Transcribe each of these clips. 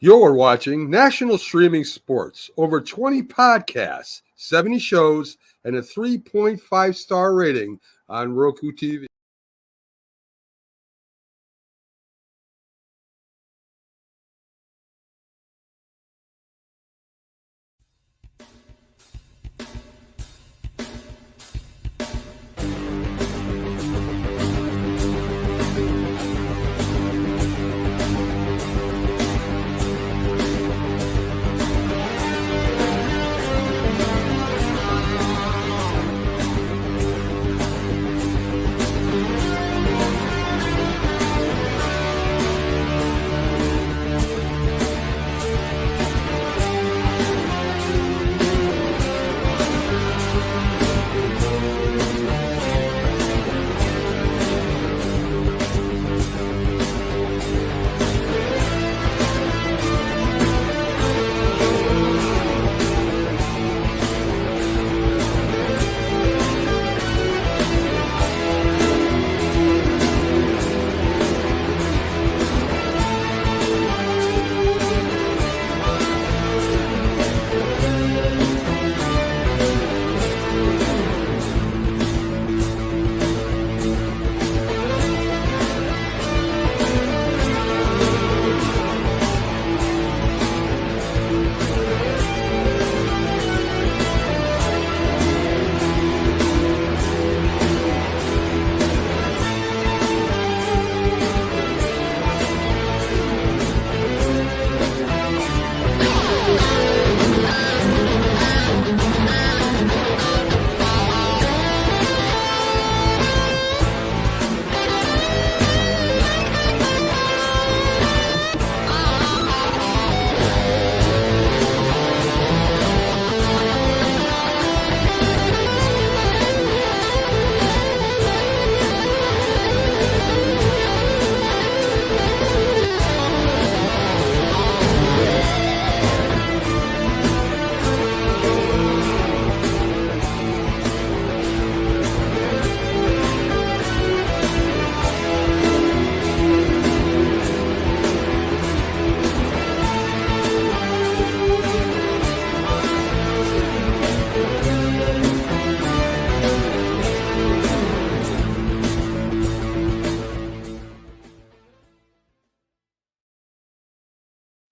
You're watching National Streaming Sports. Over 20 podcasts, 70 shows, and a 3.5-star rating on Roku TV.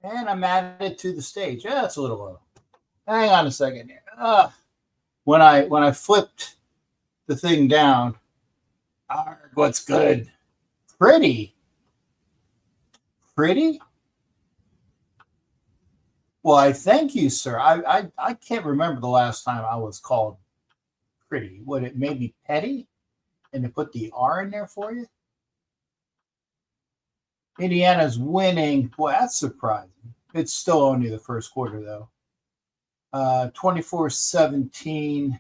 And I'm added to the stage. Yeah, that's a little low. Hang on a second here. When I flipped the thing down, what's good? Pretty? Well, I thank you, sir. I can't remember the last time I was called pretty. Would it maybe petty? And to put the R in there for you? Indiana's winning. Boy, that's surprising. It's still only the first quarter, though. 24-17,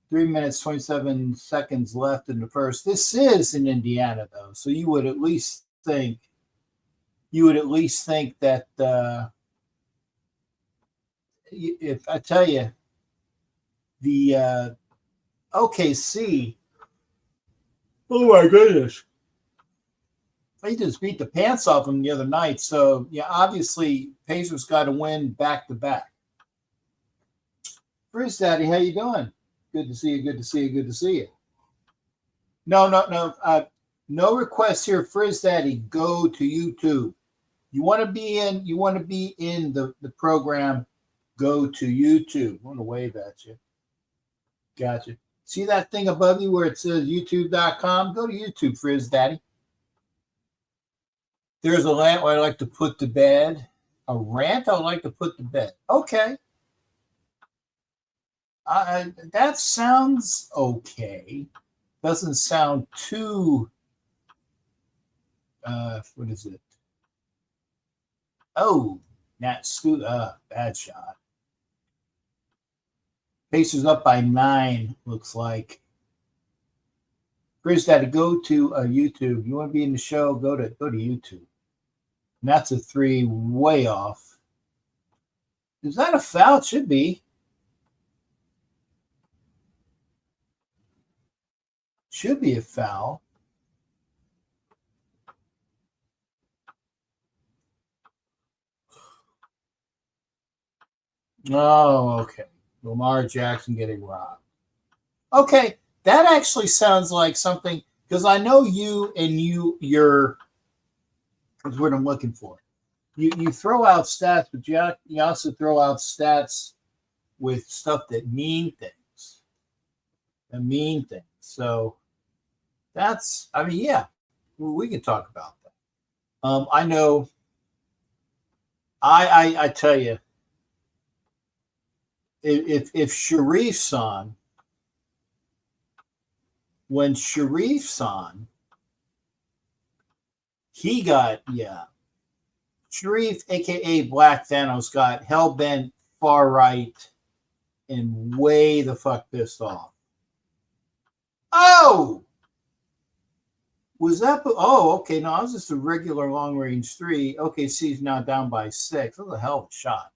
3 minutes, 27 seconds left in the first. This is in Indiana, though, so you would at least think that if I tell you the OKC, oh my goodness, they just beat the pants off them the other night. So yeah, obviously Pacers got to win back to back. Bruce Daddy, how you doing? Good to see you. Good to see you. Good to see you. No. No requests here, Frizz Daddy. Go to YouTube. You want to be in the program, go to YouTube. I want to wave at you. Gotcha. See that thing above you where it says youtube.com? Go to YouTube, Frizz Daddy. There's a rant I'd like to put to bed. A rant I would like to put to bed. Okay. That sounds okay. Doesn't sound too, what is it? Oh, Nat Scoot, bad shot. Pacers up by 9, looks like. Chris had to go to YouTube. You want to be in the show? Go to YouTube. And that's a 3 way off. Is that a foul? It should be. Should be a foul. Oh, okay. Lamar Jackson getting robbed. Okay, that actually sounds like something because I know you and you're is what I'm looking for. You throw out stats, but you also throw out stats with stuff that mean things. That mean things. So that's I mean, yeah, we can talk about that. I know I tell you, if Sharif's on, when Sharif's on, he got Sharif, aka Black Thanos, got hell bent far right and way the fuck pissed off. Oh, was that? Oh, okay. No, I was just a regular long range 3. Okay, C's now down by 6. That was a hell of a shot.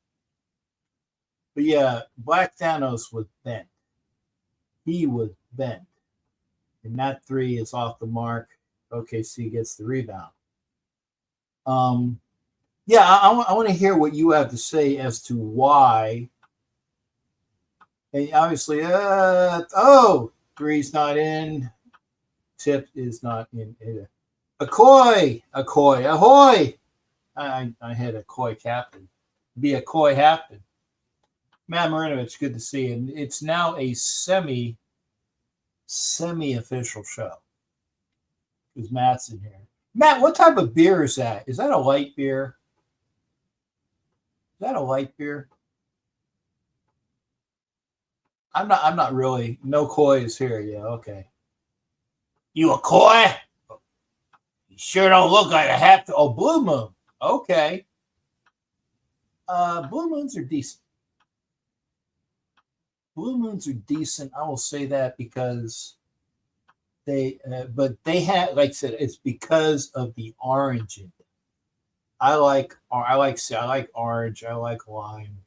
But yeah, Black Thanos was bent. He was bent. And that 3 is off the mark. OKC gets the rebound. Yeah, I want to hear what you have to say as to why. And obviously, 3's not in. Tip is not in either. Ahoy! Ahoy! I had a koi captain. Be a koi captain. Matt Marinovich, good to see you. And it's now a semi-official show because Matt's in here. Matt, what type of beer is that? Is that a light beer? Is that a light beer? I'm not really. No koi is here. Yeah, okay. You a koi? You sure don't look like a half. Oh, Blue Moon. Okay. Blue Moons are decent. Blue Moons are decent. I will say that because but they have, like I said, it's because of the orange in it. I like orange. I like lime.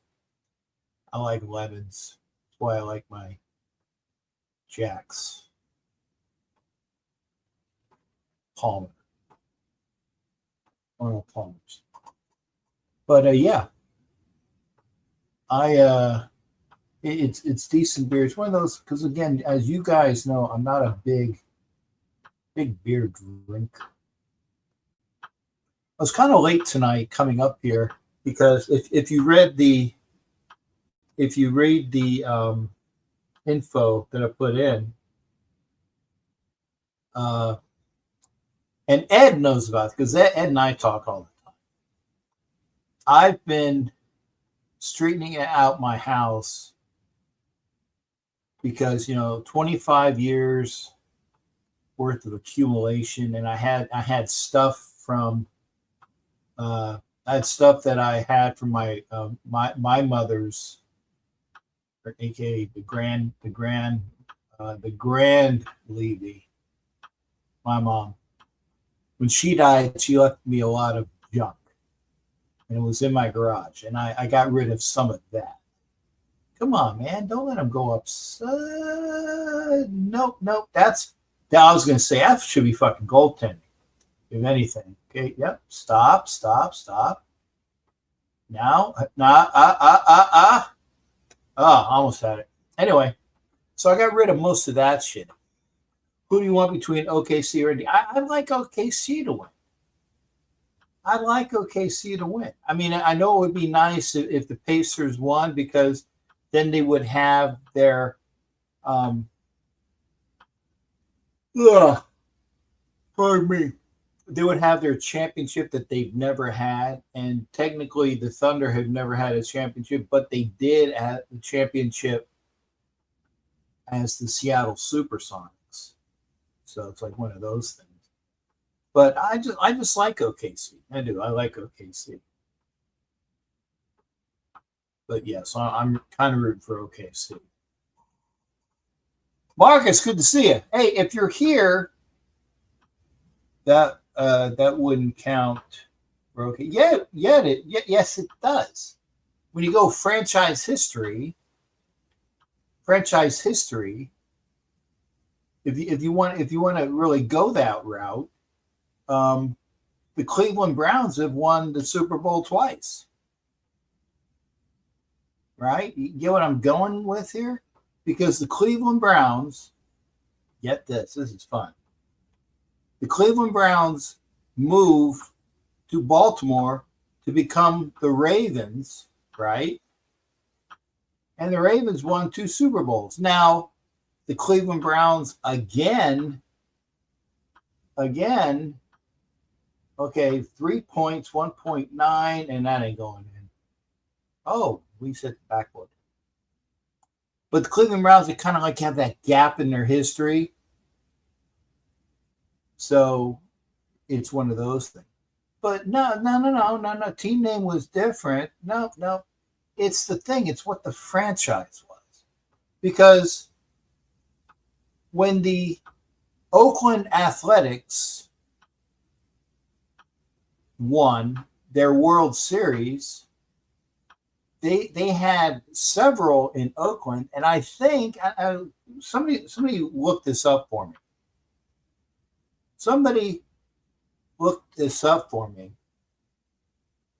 I like lemons. That's why I like my Jacks. Palmer. Arnold Palmers. But yeah, it's decent beer. It's one of those because again, as you guys know, I'm not a big beer drinker. I was kind of late tonight coming up here because if you read the info that I put in, and Ed knows about it because Ed and I talk all the time. I've been straightening out my house because 25 years worth of accumulation, and I had stuff from I had stuff that I had from my mother's, or aka the grand Levy, my mom. When she died, she left me a lot of junk, and it was in my garage, and I got rid of some of that. Come on, man, don't let them go up. Nope. I was gonna say that should be fucking goaltending, if anything. Okay, yep. Stop. Now, almost had it. Anyway, so I got rid of most of that shit. Who do you want between OKC or Indy? I like OKC to win. I like OKC to win. I mean, I know it would be nice if the Pacers won because then they would have their pardon me. They would have their championship that they've never had, and technically the Thunder have never had a championship, but they did have the championship as the Seattle Supersonics. So it's like one of those things. But I just like OKC. I do. I like OKC. But yes, I'm kind of rooting for OKC. Marcus, good to see you. Hey, if you're here, that wouldn't count for okay. Yes, it does. When you go franchise history, if you want to really go that route, the Cleveland Browns have won the Super Bowl twice. right? You get what I'm going with here? Because the Cleveland Browns, get this is fun. The Cleveland Browns move to Baltimore to become the Ravens, right? And the Ravens won 2 Super Bowls. Now, the Cleveland Browns again, okay, 3 points, 1.9, and that ain't going in. Oh, we said backward. But the Cleveland Browns, they kind of like have that gap in their history. So it's one of those things. But no. Team name was different. No. It's the thing. It's what the franchise was. Because when the Oakland Athletics won their World Series, they had several in Oakland, and I think somebody looked this up for me. Somebody looked this up for me.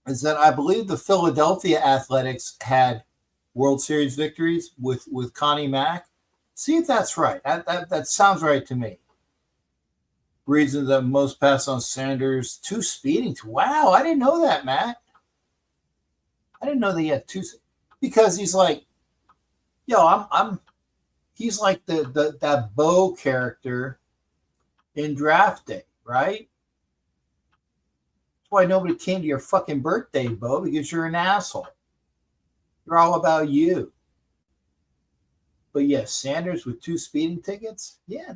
Is that I believe the Philadelphia Athletics had World Series victories with Connie Mack. See if that's right. That sounds right to me. Reason that most pass on Sanders, 2 speeding. Wow, I didn't know that, Matt. I didn't know that he had 2, because he's like, I'm he's like that Bo character in Draft Day, right? That's why nobody came to your fucking birthday, Bo, because you're an asshole. You're all about you. But yes, Sanders with 2 speeding tickets. Yeah,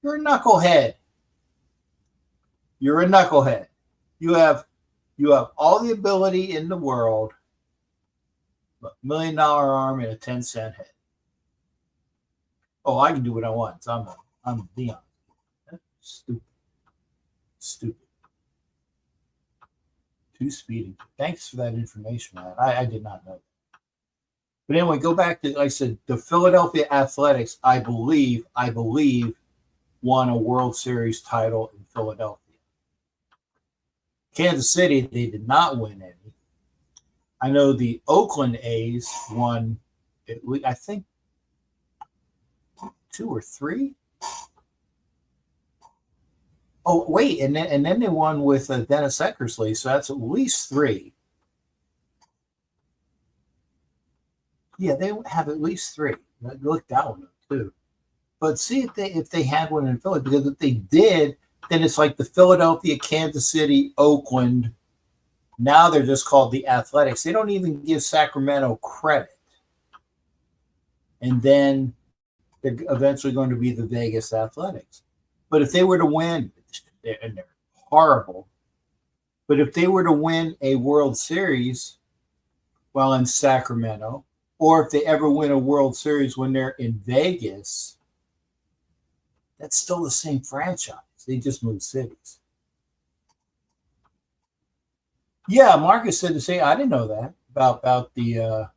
you're a knucklehead. You're a knucklehead. You have all the ability in the world, but $1 million arm and a 10-cent head. Oh, I can do what I want. So I'm Dion. Stupid. 2 speeding. Thanks for that information, man. I did not know that. But anyway, go back to, like I said, the Philadelphia Athletics, I believe, won a World Series title in Philadelphia. Kansas City, they did not win any. I know the Oakland A's won, I think, 2 or 3. Oh, wait, and then they won with Dennis Eckersley, so that's at least 3. Yeah, they have at least 3. Look that one up too. But see if they had one in Philly, because if they did, then it's like the Philadelphia, Kansas City, Oakland. Now they're just called the Athletics. They don't even give Sacramento credit. And then they're eventually going to be the Vegas Athletics. But if they were to win, and they're horrible, but if they were to win a World Series while in Sacramento, or if they ever win a World Series when they're in Vegas, that's still the same franchise. They just moved cities. Yeah, Marcus said to say, I didn't know that about the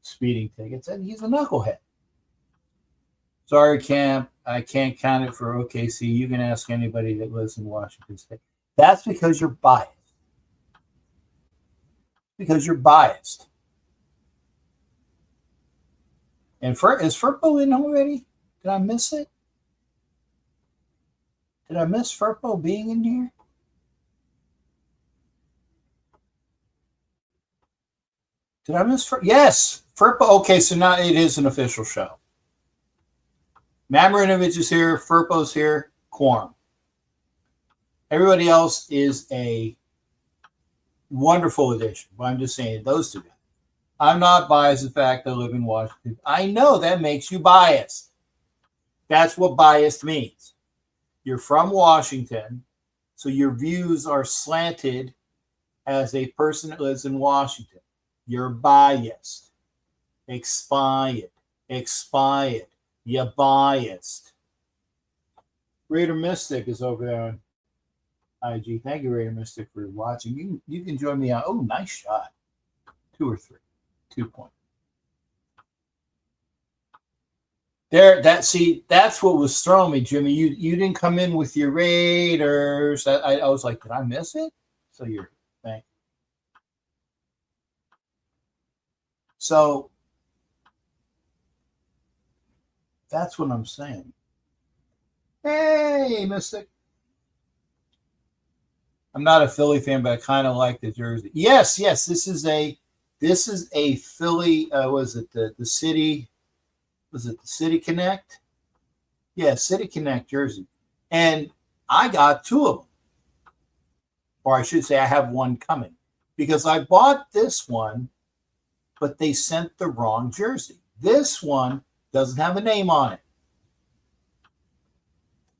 speeding tickets. And he's a knucklehead. Sorry, Camp. I can't count it for OKC. You can ask anybody that lives in Washington State. That's because you're biased. Because you're biased. And is Furpo in already? Did I miss it? Did I miss Furpo being in here? Did I miss Furpo? Yes, Furpo. Okay, so now it is an official show. Mamarinovich is here. Furpo's here. Quorum. Everybody else is a wonderful addition. But I'm just saying those 2 guys. I'm not biased. In fact, I live in Washington. I know that makes you biased. That's what biased means. You're from Washington, so your views are slanted as a person that lives in Washington. You're biased. Expired. You're biased. Raider Mystic is over there on IG. Thank you, Raider Mystic, for watching. You can join me on. Oh, nice shot. 2 or 3. 2 points. That's what was throwing me, Jimmy. You didn't come in with your Raiders. I was like, did I miss it? So you're thank you. So that's what I'm saying. Hey, Mystic. I'm not a Philly fan, but I kind of like the jersey. Yes. This is a Philly. Was it the City? Was it the City Connect? Yeah, City Connect jersey. And I got two of them. Or I should say I have one coming. Because I bought this one, but they sent the wrong jersey. This one doesn't have a name on it.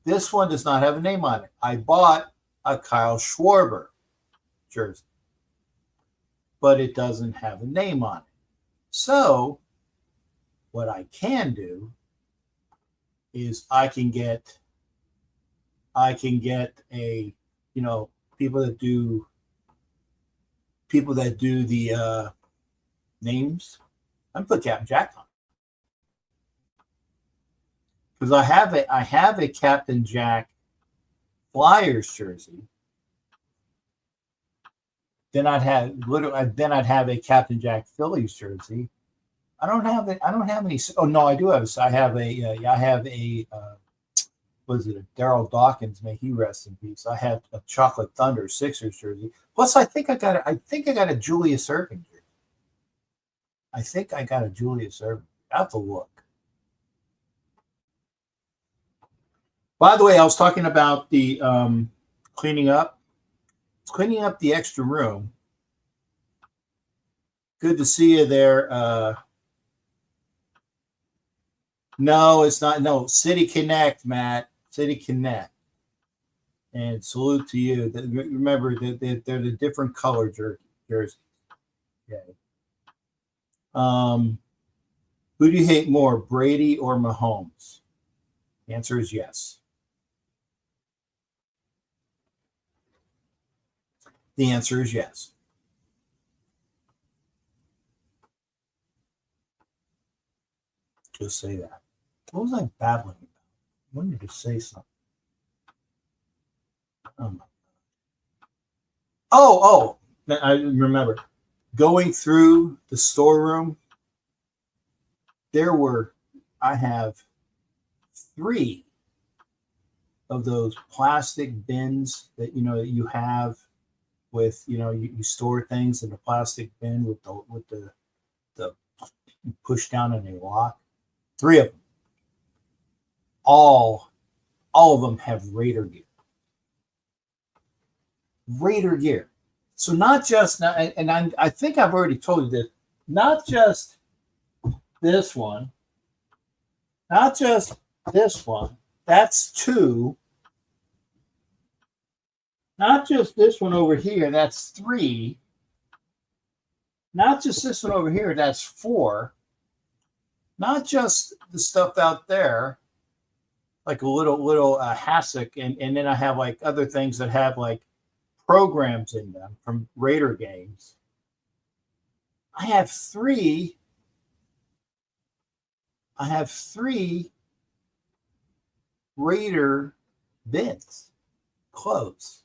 This one does not have a name on it. I bought a Kyle Schwarber jersey, but it doesn't have a name on it. So what I can do is I can get a, people that do the names. I'm put Captain Jack on because I have a Captain Jack Flyers jersey. Then I'd have a Captain Jack Phillies jersey. I don't have any. Oh no, I do have. I have a. Was it a Daryl Dawkins? May he rest in peace. I have a Chocolate Thunder Sixers jersey. Plus, I think I got a Julius Erving jersey. I think I got a Julius Erving. I have to look. By the way, I was talking about the cleaning up the extra room. Good to see you there. No, it's not. No, City Connect, Matt. City Connect. And salute to you. Remember, they're the different color jerseys. Okay. Who do you hate more, Brady or Mahomes? The answer is yes. The answer is yes. Just say that. What was I babbling about? I wanted to say something. Oh, I remember. Going through the storeroom, I have 3 of those plastic bins that you have with you store things in the plastic bin with the you push down and they lock. 3 of them. All of them have Raider gear. Raider gear. So not just now, and I think I've already told you this. Not just this one. Not just this one. That's 2. Not just this one over here. That's 3. Not just this one over here. That's 4. Not just the stuff out there, like a little hassock, and then I have like other things that have like programs in them from Raider games. I have 3 Raider bins, clothes.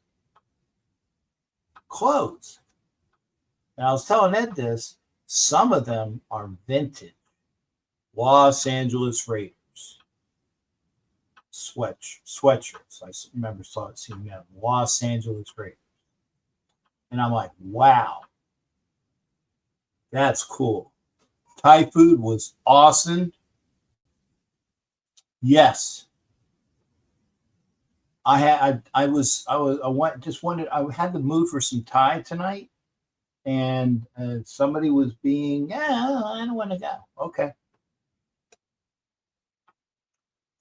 And I was telling Ed this. Some of them are vintage. Los Angeles Raiders sweatshirts. I remember seeing them. Los Angeles Raiders. And I'm like, wow, that's cool. Thai food was awesome. Yes. I had the mood for some Thai tonight, and somebody was being, I don't want to go. Okay.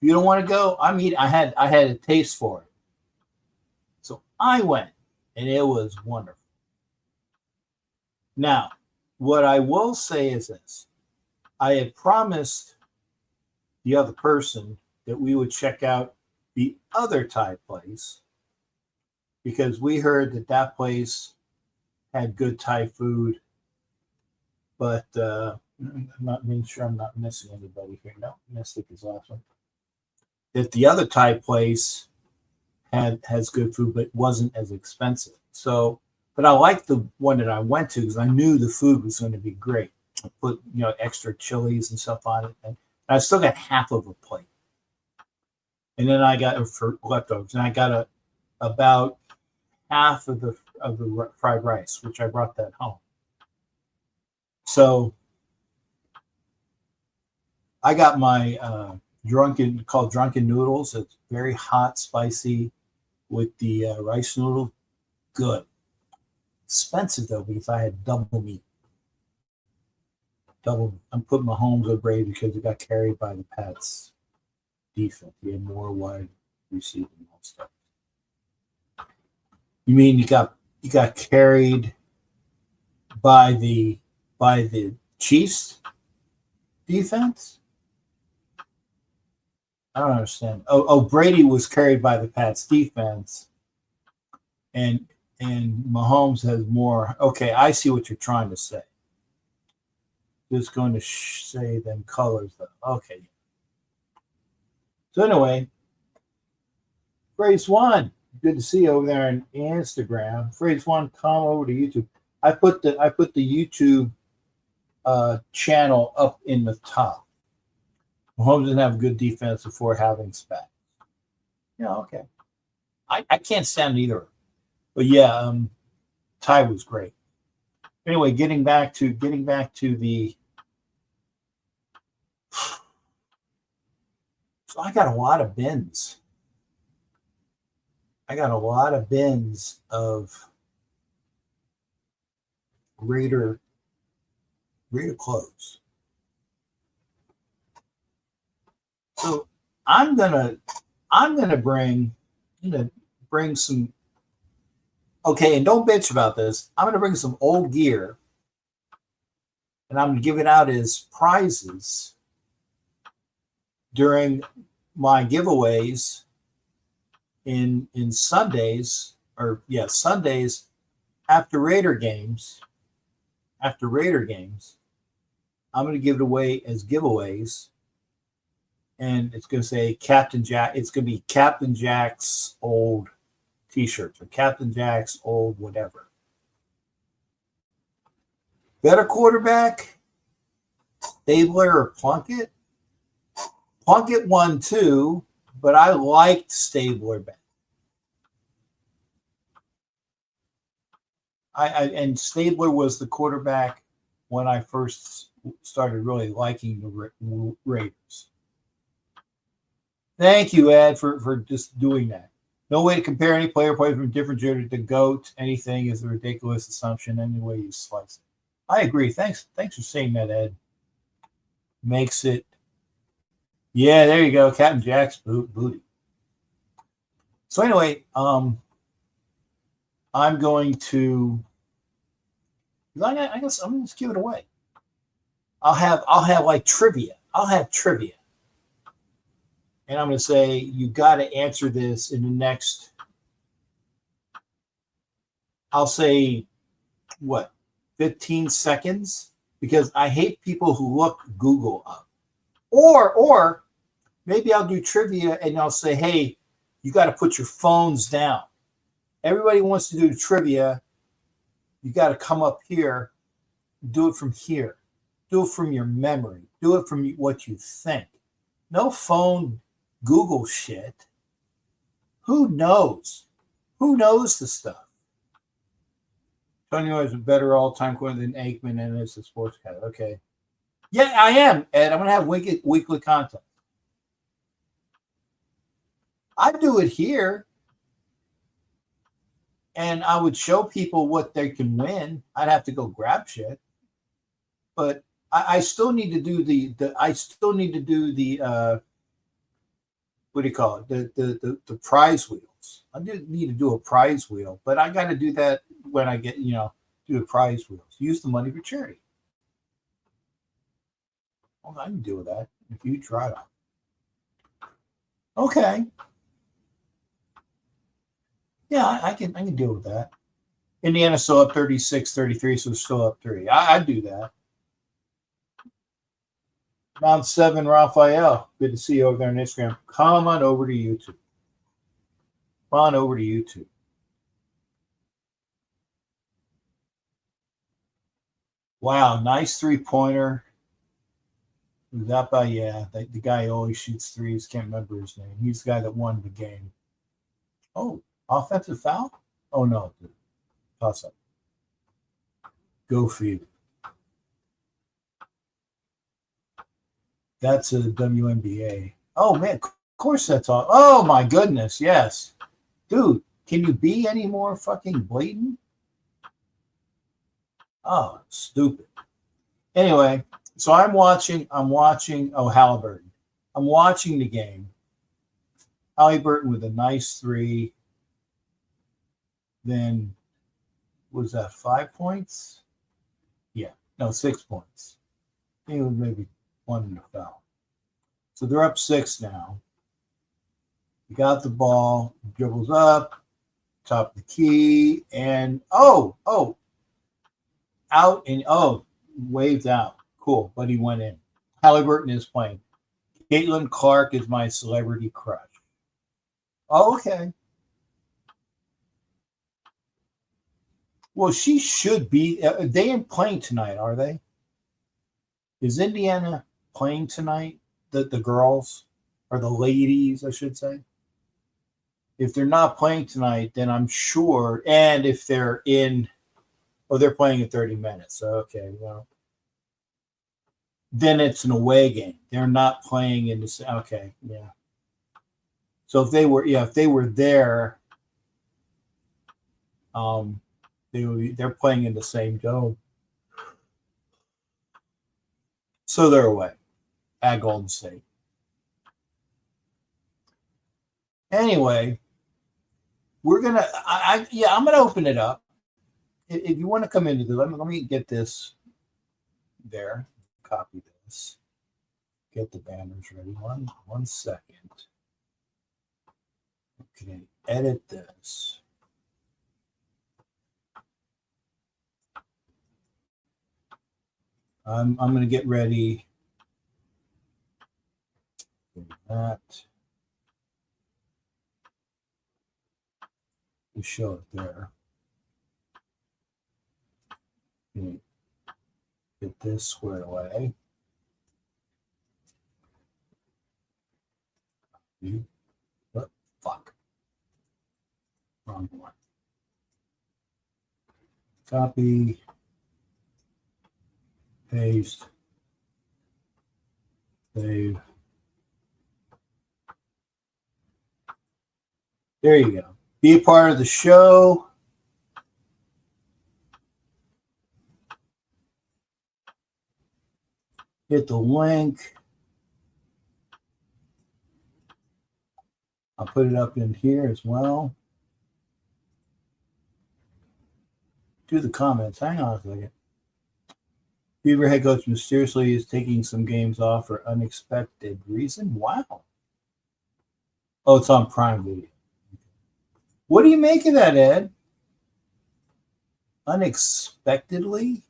If you don't want to go, I had a taste for it. So I went, and it was wonderful. Now, what I will say is this. I had promised the other person that we would check out the other Thai place because we heard that place had good Thai food, but I'm not being sure I'm not missing anybody here. No, Mystic is last one. That the other Thai place has good food, but wasn't as expensive. So, but I liked the one that I went to because I knew the food was going to be great. I put extra chilies and stuff on it, and I still got half of a plate. And then I got for leftovers, and I got about half of the fried rice, which I brought that home. So I got my drunken noodles. It's very hot, spicy with the rice noodle. Good. Expensive though, because I had double meat. I'm putting Mahomes on Brady because it got carried by the Pats defense. He had more wide receiving and all stuff. You mean you got carried by the Chiefs defense? I don't understand. Oh, Brady was carried by the Pats defense, and Mahomes has more. Okay, I see what you're trying to say. Just going to say them colors though. Okay. So anyway, Phrase One, good to see you over there on Instagram. Phrase One, come over to YouTube. I put the YouTube channel up in the top. Mahomes didn't have a good defense before having Spat. Yeah, okay. I can't stand either. But yeah, Ty was great. Anyway, getting back to the. So I got a lot of bins. Of Raider clothes. So I'm gonna bring some. Okay, and don't bitch about this. I'm gonna bring some old gear, and I'm gonna give it out as prizes during my giveaways in Sundays Sundays after Raider games. I'm going to give it away as giveaways, and it's going to say Captain Jack. It's going to be Captain Jack's old T-shirts or Captain Jack's old whatever. Better quarterback, Stabler or Plunkett? Plunkett won too, but I liked Stabler better. And Stabler was the quarterback when I first started really liking the Raiders. Thank you, Ed, for just doing that. No way to compare any player played from different gender to GOAT. Anything is a ridiculous assumption any way you slice it. I agree. Thanks for saying that, Ed. Makes it. Yeah, there you go. Captain Jack's booty. So anyway, I'm going to. I guess I'm going to just give it away. I'll have like trivia. I'll have trivia. And I'm going to say, you got to answer this in the next, I'll say, 15 seconds? Because I hate people who look Google up. Or maybe I'll do trivia and I'll say, hey, you got to put your phones down. Everybody wants to do trivia. You got to come up here, do it from here. Do it from your memory. Do it from what you think. No phone Google shit. Who knows? Who knows the stuff? Tony is a better all-time corner than Aikman and is a sports cat. Okay. Yeah, I am, Ed. I'm going to have weekly content. I do it here. And I would show people what they can win. I'd have to go grab shit. But I still need to do the what do you call it? The prize wheels. I do need to do a prize wheel, but I got to do that when I get, do the prize wheels. Use the money for charity. Well, I can deal with that if you try that. Okay. Yeah, I can deal with that. Indiana's still up 36-33, so it's still up 3. I do that. Mount 7 Raphael, good to see you over there on Instagram. Come on over to YouTube. Wow, nice 3-pointer. That by the guy who always shoots threes. Can't remember his name. He's the guy that won the game. Oh, offensive foul? Oh no, toss up. Go for you. That's a WNBA. Oh man, of course that's all. Oh my goodness, yes, dude. Can you be any more fucking blatant? Oh, stupid. Anyway, so I'm watching. Oh, Halliburton. I'm watching the game. Halliburton with a nice 3. Then was that 5 points? Yeah, no, 6 points. I think it was maybe 1 in the foul. So they're up 6 now. He got the ball, dribbles up, top of the key, and out and waved out. Cool, but he went in. Halliburton is playing. Caitlin Clark is my celebrity crush. Oh, okay. Well, she should be. They ain't playing tonight, are they? Is Indiana playing tonight? The girls or the ladies, I should say. If they're not playing tonight, then I'm sure. And if they're they're playing in 30 minutes. Okay, well, then it's an away game. They're not playing in the. Okay, yeah. So if they were there, they're playing in the same dome. So they're away at Golden State. Anyway, I'm gonna open it up. If you want to come into this, let me get this there. Copy this. Get the banners ready. One second. Okay, edit this. I'm going to get ready. That. We show it there. Okay. Get this squared away. What? Fuck. Wrong one. Copy. Paste. Save. There you go. Be a part of the show. Hit the link. I'll put it up in here as well. Do the comments. Hang on a second. Beaver head coach mysteriously is taking some games off for unexpected reason. Wow. Oh, it's on Prime Video. What do you make of that, Ed? Unexpectedly?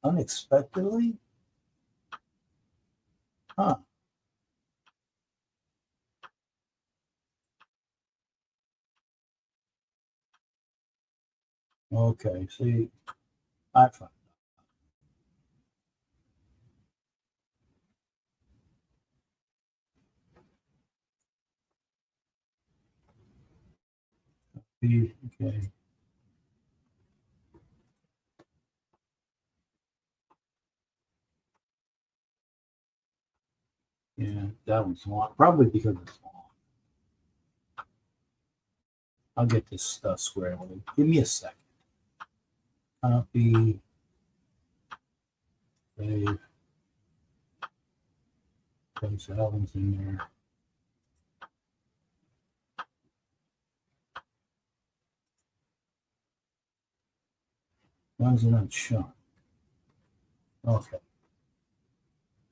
Unexpectedly? Huh. Okay, see, I find. Okay. Yeah, that one's long. Probably because it's long. I'll get this stuff squared away. Give me a second. Copy. Save. Place that one's in there. Why is it not showing? Okay.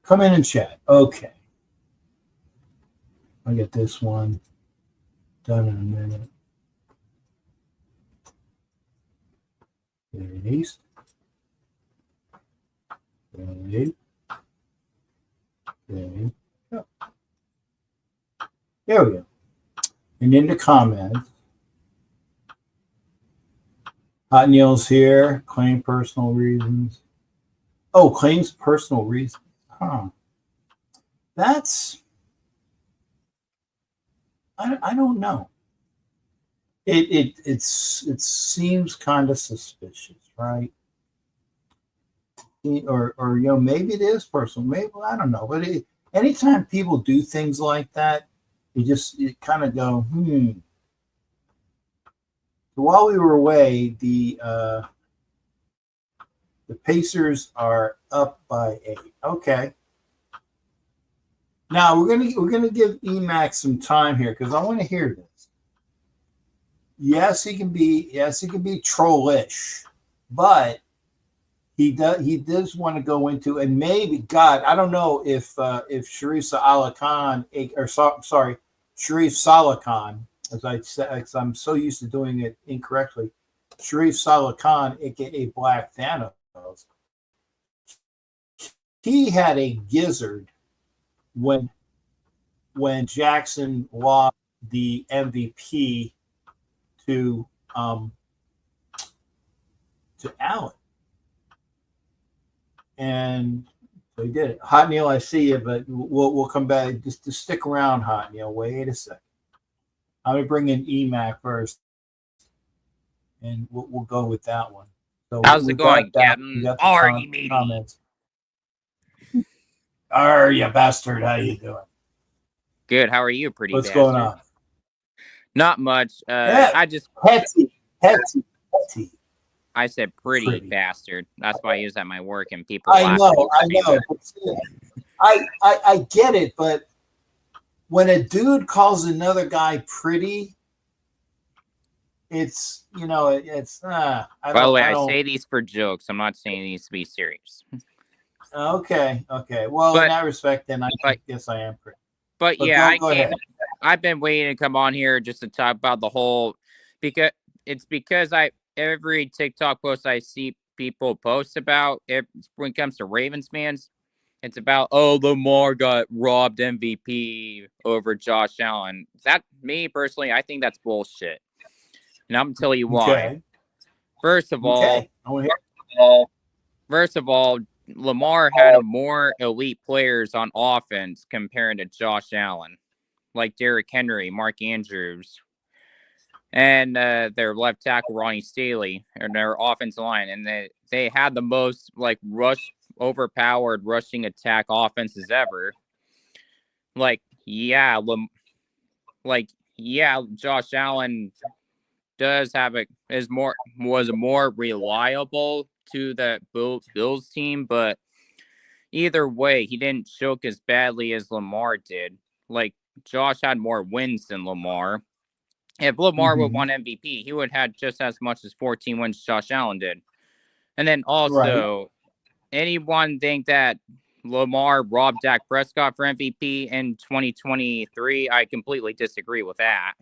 Come in and chat. Okay. I'll get this one done in a minute. Paste. Save. Save. Oh. There we go. And in the comments, Hot Neil's here. Claim personal reasons. Oh, claims personal reasons. Huh. That's I don't know. It seems kind of suspicious, right? Or maybe it is personal. Maybe I don't know. But anytime people do things like that, you kind of go, hmm. So while we were away, the Pacers are up by 8. Okay. Now we're gonna give Emax some time here because I want to hear this. Yes, he can be trollish, but he does want to go into, and maybe God, I don't know if Sharif Saleh Khan Sharif Saleh Khan, as I'm so used to doing it incorrectly, Sharif Saleh Khan, aka Black Thanos, he had a gizzard when Jackson lost the MVP to Allen. And so he did it. Hot Neil, I see you, but we'll come back. Just stick around, Hot Neil. Wait a second. Let me bring in EMAC first, and we'll go with that one. So how's it going, Captain? Are you meeting? Comments. Are you bastard? How you doing? Good. How are you, pretty What's bastard? going on? Not much. I just Hetty. I said pretty bastard. That's why I use that in my work, and people. I know. I get it, but when a dude calls another guy pretty, it's it's. By the way, I say these for jokes. I'm not saying these to be serious. Okay. Well, in that respect, then I guess I am pretty. But yeah, I've been waiting to come on here just to talk about the whole because every TikTok post I see people post about it when it comes to Ravens fans, it's about Lamar got robbed MVP over Josh Allen. Me personally, I think that's bullshit, and I'm gonna tell you why. Okay. First of all, Lamar had more elite players on offense compared to Josh Allen, like Derrick Henry, Mark Andrews, and their left tackle Ronnie Staley, and their offensive line, and they had the most overpowered rushing attack offenses ever. Josh Allen was more reliable to the Bills team, but either way, he didn't choke as badly as Lamar did. Like, Josh had more wins than Lamar. If Lamar would have won MVP, he would have had just as much as 14 wins Josh Allen did. And then also, anyone think that Lamar robbed Dak Prescott for MVP in 2023? I completely disagree with that.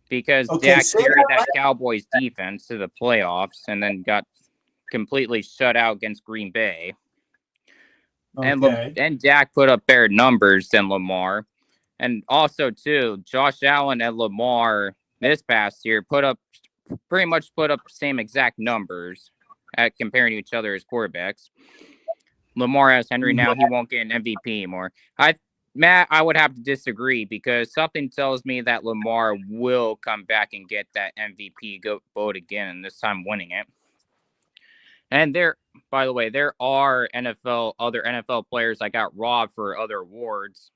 Because Dak carried that Cowboys defense to the playoffs and then got completely shut out against Green Bay. And Dak put up better numbers than Lamar. And also, too, Josh Allen and Lamar this past year pretty much put up the same exact numbers at comparing to each other as quarterbacks. Lamar has Henry now. He won't get an MVP anymore. Matt, I would have to disagree because something tells me that Lamar will come back and get that MVP vote again, and this time winning it. And by the way, there are other NFL players that got robbed for other awards.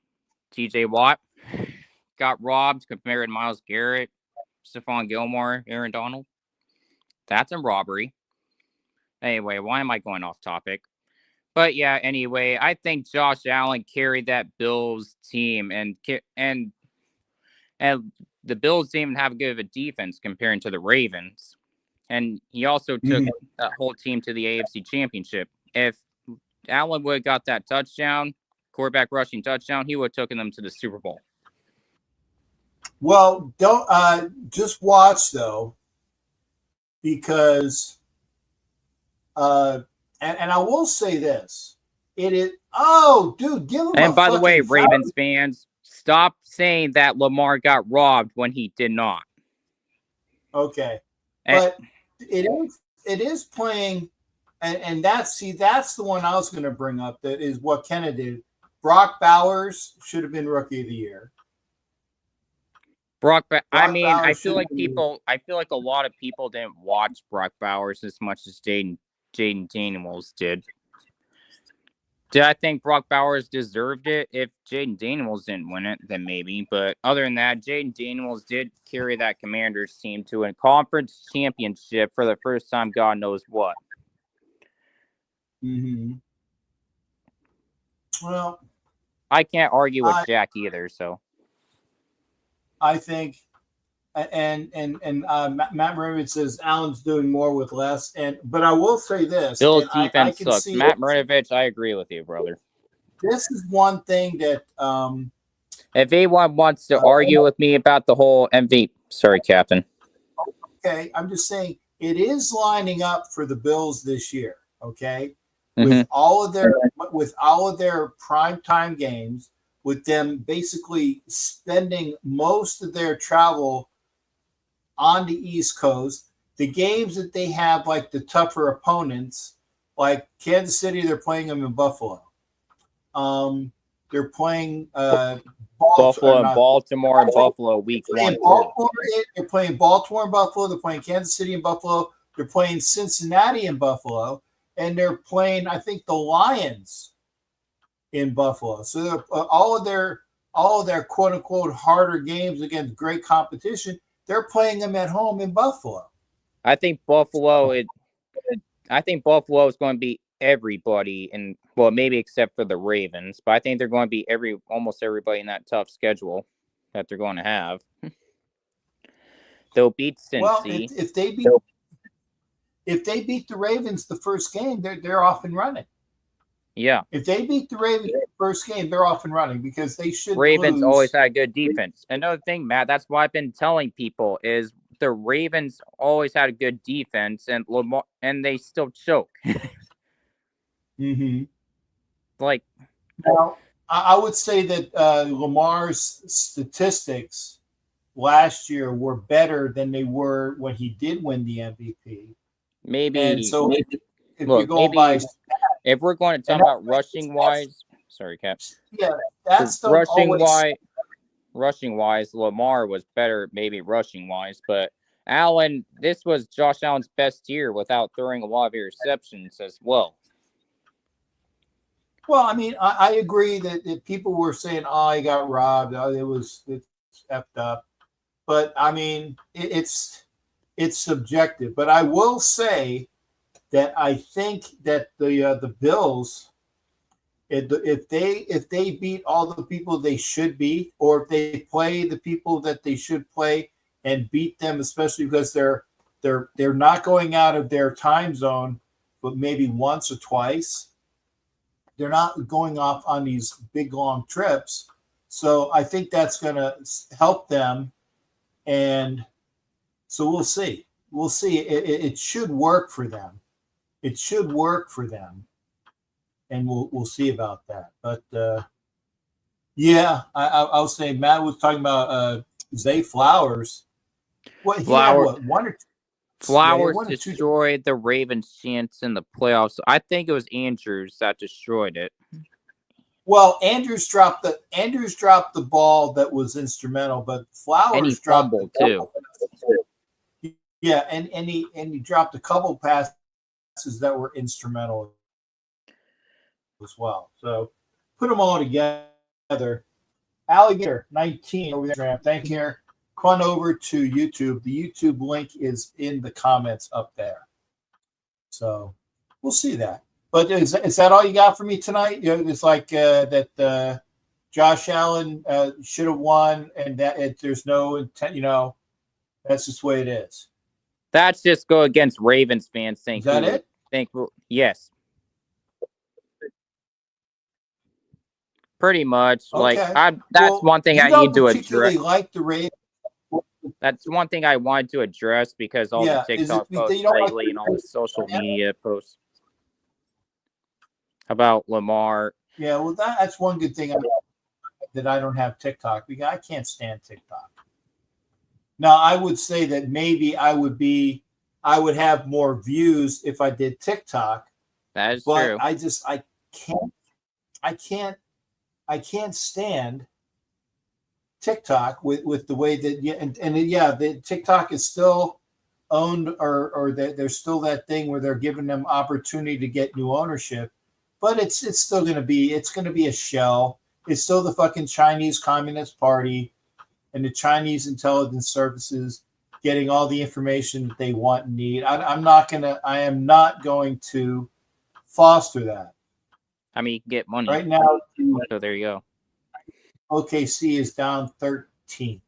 TJ Watt got robbed compared to Myles Garrett, Stephon Gilmore, Aaron Donald. That's a robbery. Anyway, why am I going off topic? But yeah, anyway, I think Josh Allen carried that Bills team, and the Bills didn't even have good of a defense comparing to the Ravens. And he also took that whole team to the AFC Championship. If Allen would have got that touchdown, quarterback rushing touchdown, he would have taken them to the Super Bowl. Well, don't just watch though, because and I will say this. It is give him and by the way, Ravens fans, stop saying that Lamar got robbed when he did not. Okay. But it is playing, and that's the one I was going to bring up. That is what Kenna did. Brock Bowers should have been Rookie of the Year. I mean, I Bowers feel like should've a lot of people didn't watch Brock Bowers as much as Jaden Daniels did. Did I think Brock Bowers deserved it? If Jaden Daniels didn't win it, then maybe. But other than that, Jaden Daniels did carry that Commanders team to a conference championship for the first time, God knows what. Mm-hmm. Well, I can't argue with Jack either. So I think, and Matt Maravich says Allen's doing more with less, but I will say this: Bill's and defense can sucks. see Matt Maravich, I agree with you, brother. This is one thing that if anyone wants to argue with me about the whole MVP, sorry, Captain. Okay, I'm just saying it is lining up for the Bills this year. Okay, Mm-hmm. with all of their primetime games, with them basically spending most of their travel on the East Coast, the games that they have, like the tougher opponents, like Kansas City, they're playing them in Buffalo. They're playing Baltimore, and Buffalo week 1. They're playing Baltimore and Buffalo. They're playing Kansas City and Buffalo. They're playing Cincinnati and Buffalo, and they're playing, I think, the Lions in Buffalo. So all of their quote unquote harder games against great competition, they're playing them at home in Buffalo. I think Buffalo is going to be everybody, and well, maybe except for the Ravens, but I think they're going to be almost everybody in that tough schedule that they're going to have. They'll beat Cincy. Well, if they beat the Ravens the first game, they're off and running. Yeah. If they beat the Ravens the first game, they're off and running because they should. Ravens always had good defense. Another thing, Matt, that's why I've been telling people is the Ravens always had a good defense, and Lamar, and they still choke. Mm-hmm. Like, now, I would say that Lamar's statistics last year were better than they were when he did win the MVP. Maybe. And so, if we're going to talk about rushing wise, sorry, Cap. Yeah, that's rushing wise, Lamar was better, maybe rushing wise, but Allen, this was Josh Allen's best year without throwing a lot of interceptions as well. Well, I mean, I agree that people were saying, "Oh, he got robbed. Oh, it's effed up," but I mean, it's subjective. But I will say that I think that the Bills, if they beat all the people they should beat, or if they play the people that they should play and beat them, especially because they're not going out of their time zone, but maybe once or twice. They're not going off on these big, long trips. So I think that's going to help them. And so we'll see. We'll see. It should work for them. It should work for them. And we'll see about that. But, yeah, I'll say Matt was talking about Zay Flowers. One or two? Flowers destroyed the Ravens' chance in the playoffs. I think it was Andrews that destroyed it. Well, Andrews dropped the ball that was instrumental, but Flowers dropped fumbled too. Yeah, and he dropped a couple passes that were instrumental as well. So put them all together. Alligator 19 over there. Thank you. Come on over to YouTube. The YouTube link is in the comments up there. So we'll see that. But is that all you got for me tonight? You know, it's like that Josh Allen should have won, and that there's no intent. You know, that's just the way it is. That's just go against Ravens fans. Is that it? Yes. Pretty much. Okay. Like that's one thing I need to address. Like the Ravens. That's one thing I wanted to address because all the TikTok posts lately and all the social media posts about Lamar. Yeah, well, that's one good thing that I don't have TikTok because I can't stand TikTok. Now, I would say that maybe I would be I would have more views if I did TikTok. That is But true. I can't stand TikTok with the way that the TikTok is still owned or there's still that thing where they're giving them opportunity to get new ownership, but it's still going to be a shell. It's still the fucking Chinese Communist Party and the Chinese intelligence services getting all the information that they want and need. I am not going to foster that. I mean, you can get money. Right now, So there you go. OKC is down 13.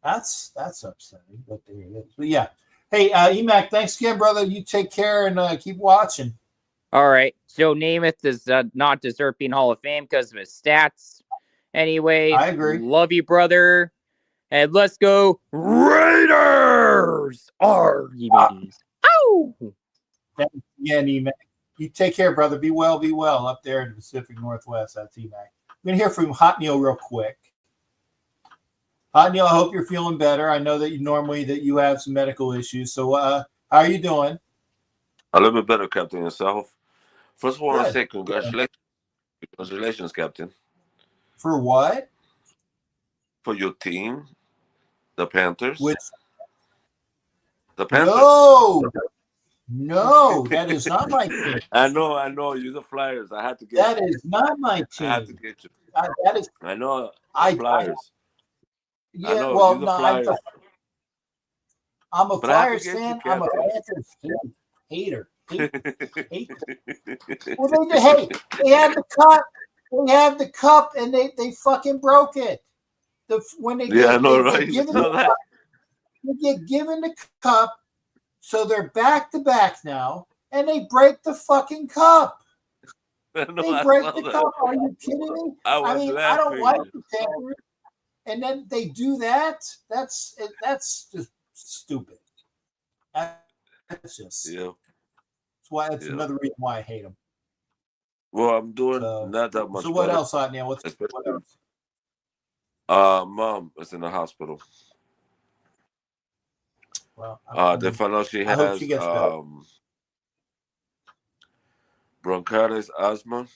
That's upsetting. But there it is. But yeah. Hey, Emac, thanks again, brother. You take care and keep watching. All right. Joe Namath does not deserve being Hall of Fame because of his stats. Anyway, I agree. Love you, brother. And let's go Raiders! RGBs. Ow! Thanks again, Emac. You take care, brother. Be well up there in the Pacific Northwest. That's Emac. I'm going to hear from Hot Neil real quick. Hot Neil, I hope you're feeling better. I know that you have some medical issues. So how are you doing? A little bit better, Captain, yourself. First of all, I want to say Good. congratulations, Captain. For what? For your team, the Panthers. The Panthers. No, that is not my team. I know. You're the Flyers. I had to get that you. Is not my team. I had to get you. That is. I know. I Flyers. know, well, no, I'm a But Flyers fan. I'm a Panthers hater. Well, they had the cup. They had the cup, and they fucking broke it. They get given the cup, so they're back to back now, and they break the fucking cup. They break the cup. Are you kidding me? I mean, I don't like the Panthers, and then they do that. That's just stupid. That's just. Yeah. That's another reason why I hate them. Well, I'm doing not that much. So what else, Neil? What else? Mom is in the hospital. Well, they found out she has bronchitis, asthma.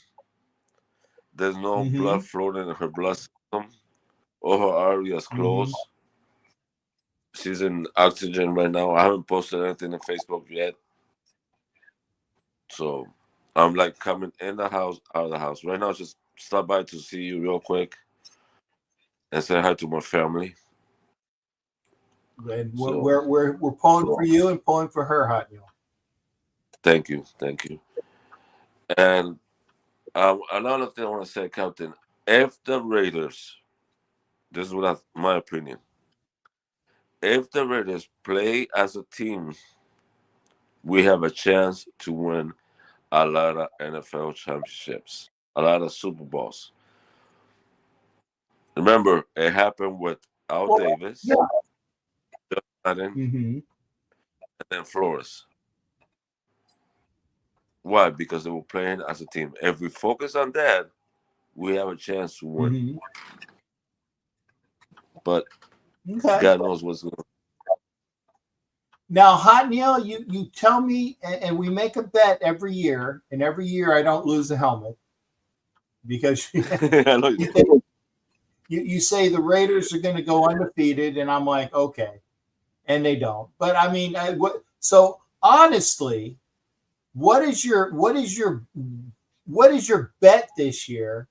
There's no blood flowing in her blood system. All her arteries closed. She's in oxygen right now. I haven't posted anything on Facebook yet. So I'm like coming in the house, out of the house. Right now, just stop by to see you real quick and say hi to my family. And we're pulling for you and pulling for her, Hot Neil. Thank you. And another thing I want to say, Captain, if the Raiders, this is my opinion, if the Raiders play as a team, we have a chance to win a lot of NFL championships, a lot of Super Bowls. Remember, it happened with Al Davis, and then Flores. Why? Because they were playing as a team. If we focus on that, we have a chance to win. But God knows what's going on. Now, Hot Neil, you tell me, and we make a bet every year, and every year I don't lose the helmet because I know you say the Raiders are going to go undefeated, and I'm like, okay, and they don't. But I mean, so honestly, what is your bet this year,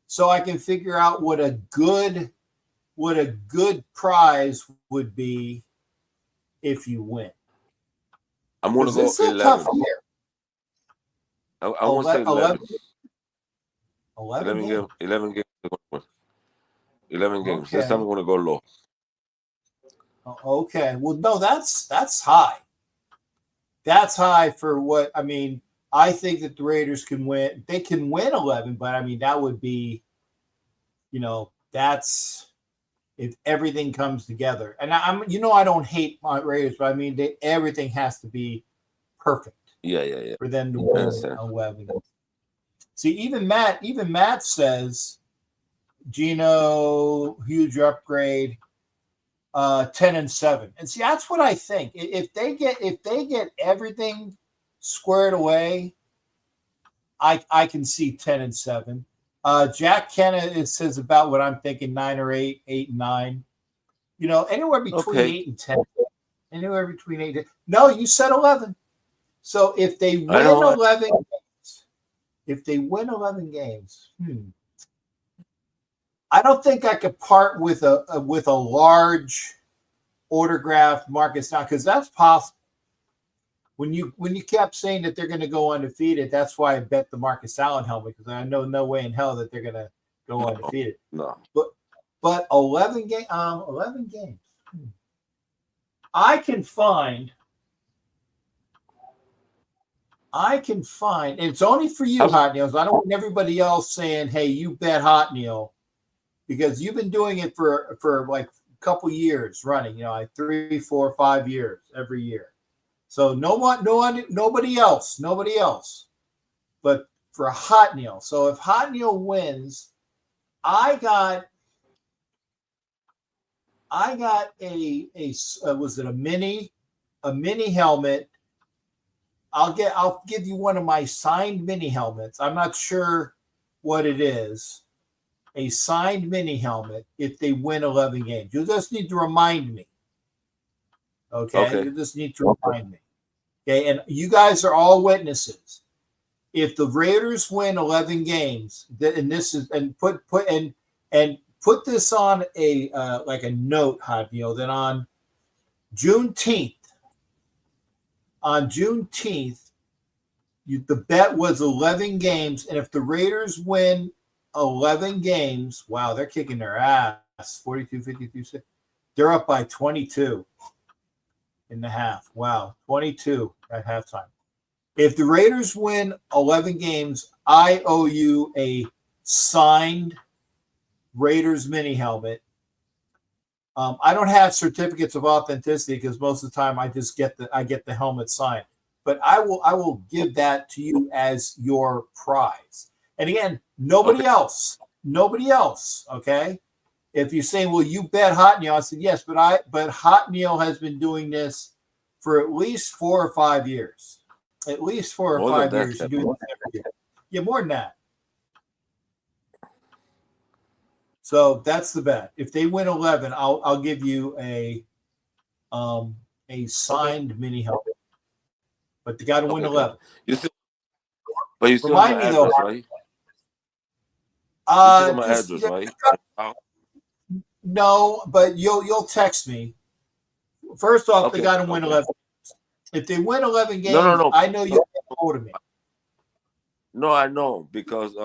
so I can figure out what a good prize would be if you win. I'm going to go 11. Tough year. I won't say 11. 11 games. 11 games. 11 games. Okay. This time I'm going to go low. Okay. Well, no, that's high. That's high for what, I mean, I think that the Raiders can win. They can win 11, but I mean, that would be, that's if everything comes together. And I don't hate my Raiders, but I mean, everything has to be perfect. Yeah. For them to win 11. See, even Matt says, Gino, huge upgrade. 10-7. And see, that's what I think. If they get everything squared away, I can see 10-7. Jack Kenna says about what I'm thinking, 9 or 8, 8 and 9. Anywhere between 8 and 10. Anywhere between 8 and 10. No, you said 11. So if they win 11 games, I don't think I could part with a large autographed Marcus now, because that's possible. When you kept saying that they're going to go undefeated, that's why I bet the Marcus Allen helmet, because I know no way in hell that they're going to go undefeated. No. But 11 games. I can find. And it's only for you, Hot Neils. I don't want everybody else saying, "Hey, you bet Hot Neil," because you've been doing it for like a couple years running. Like 3, 4, 5 years every year. So nobody else. But for Hot Neil. So if Hot Neil wins, I got a was it a mini helmet? I'll give you one of my signed mini helmets. I'm not sure what it is. A signed mini helmet if they win 11 games. You just need to remind me. Okay. You just need to remind me. Okay, and you guys are all witnesses. If the Raiders win 11 games, put this on a like a note, Hot Neil, then on Juneteenth, the bet was 11 games, and if the Raiders win 11 games, wow, they're kicking their ass, 42-52. They're up by 22 in the half. Wow, 22 at halftime. If the Raiders win 11 games, I owe you a signed Raiders mini helmet. I don't have certificates of authenticity because most of the time I just get the helmet signed. But I will give that to you as your prize. And again, nobody else. Okay. If you say, well, you bet Hot Neil, I said yes, but Hot Neil has been doing this for at least 4 or 5 years. At least 4 or 5 years. You do this every year. Yeah, more than that. So that's the bet. If they win 11, I'll give you a signed mini helmet. But they got to win 11. You still Remind have my me though, address, right? You still have my address, right? No, but you'll text me. First off, they got to win 11. If they win 11 games, no. I know you'll get a hold of me. No, I know because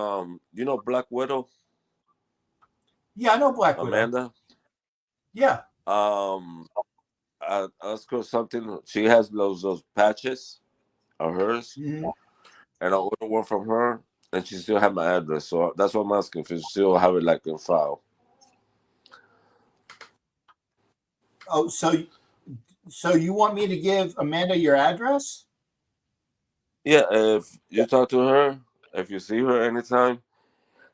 you know Black Widow. Yeah, I know Black Widow. Amanda. Yeah. I asked her something. She has those patches of hers, and I ordered one from her, and she still have my address. So that's what I'm asking if she still have it like in file. Oh, so you want me to give Amanda your address? Yeah, if you talk to her, if you see her anytime,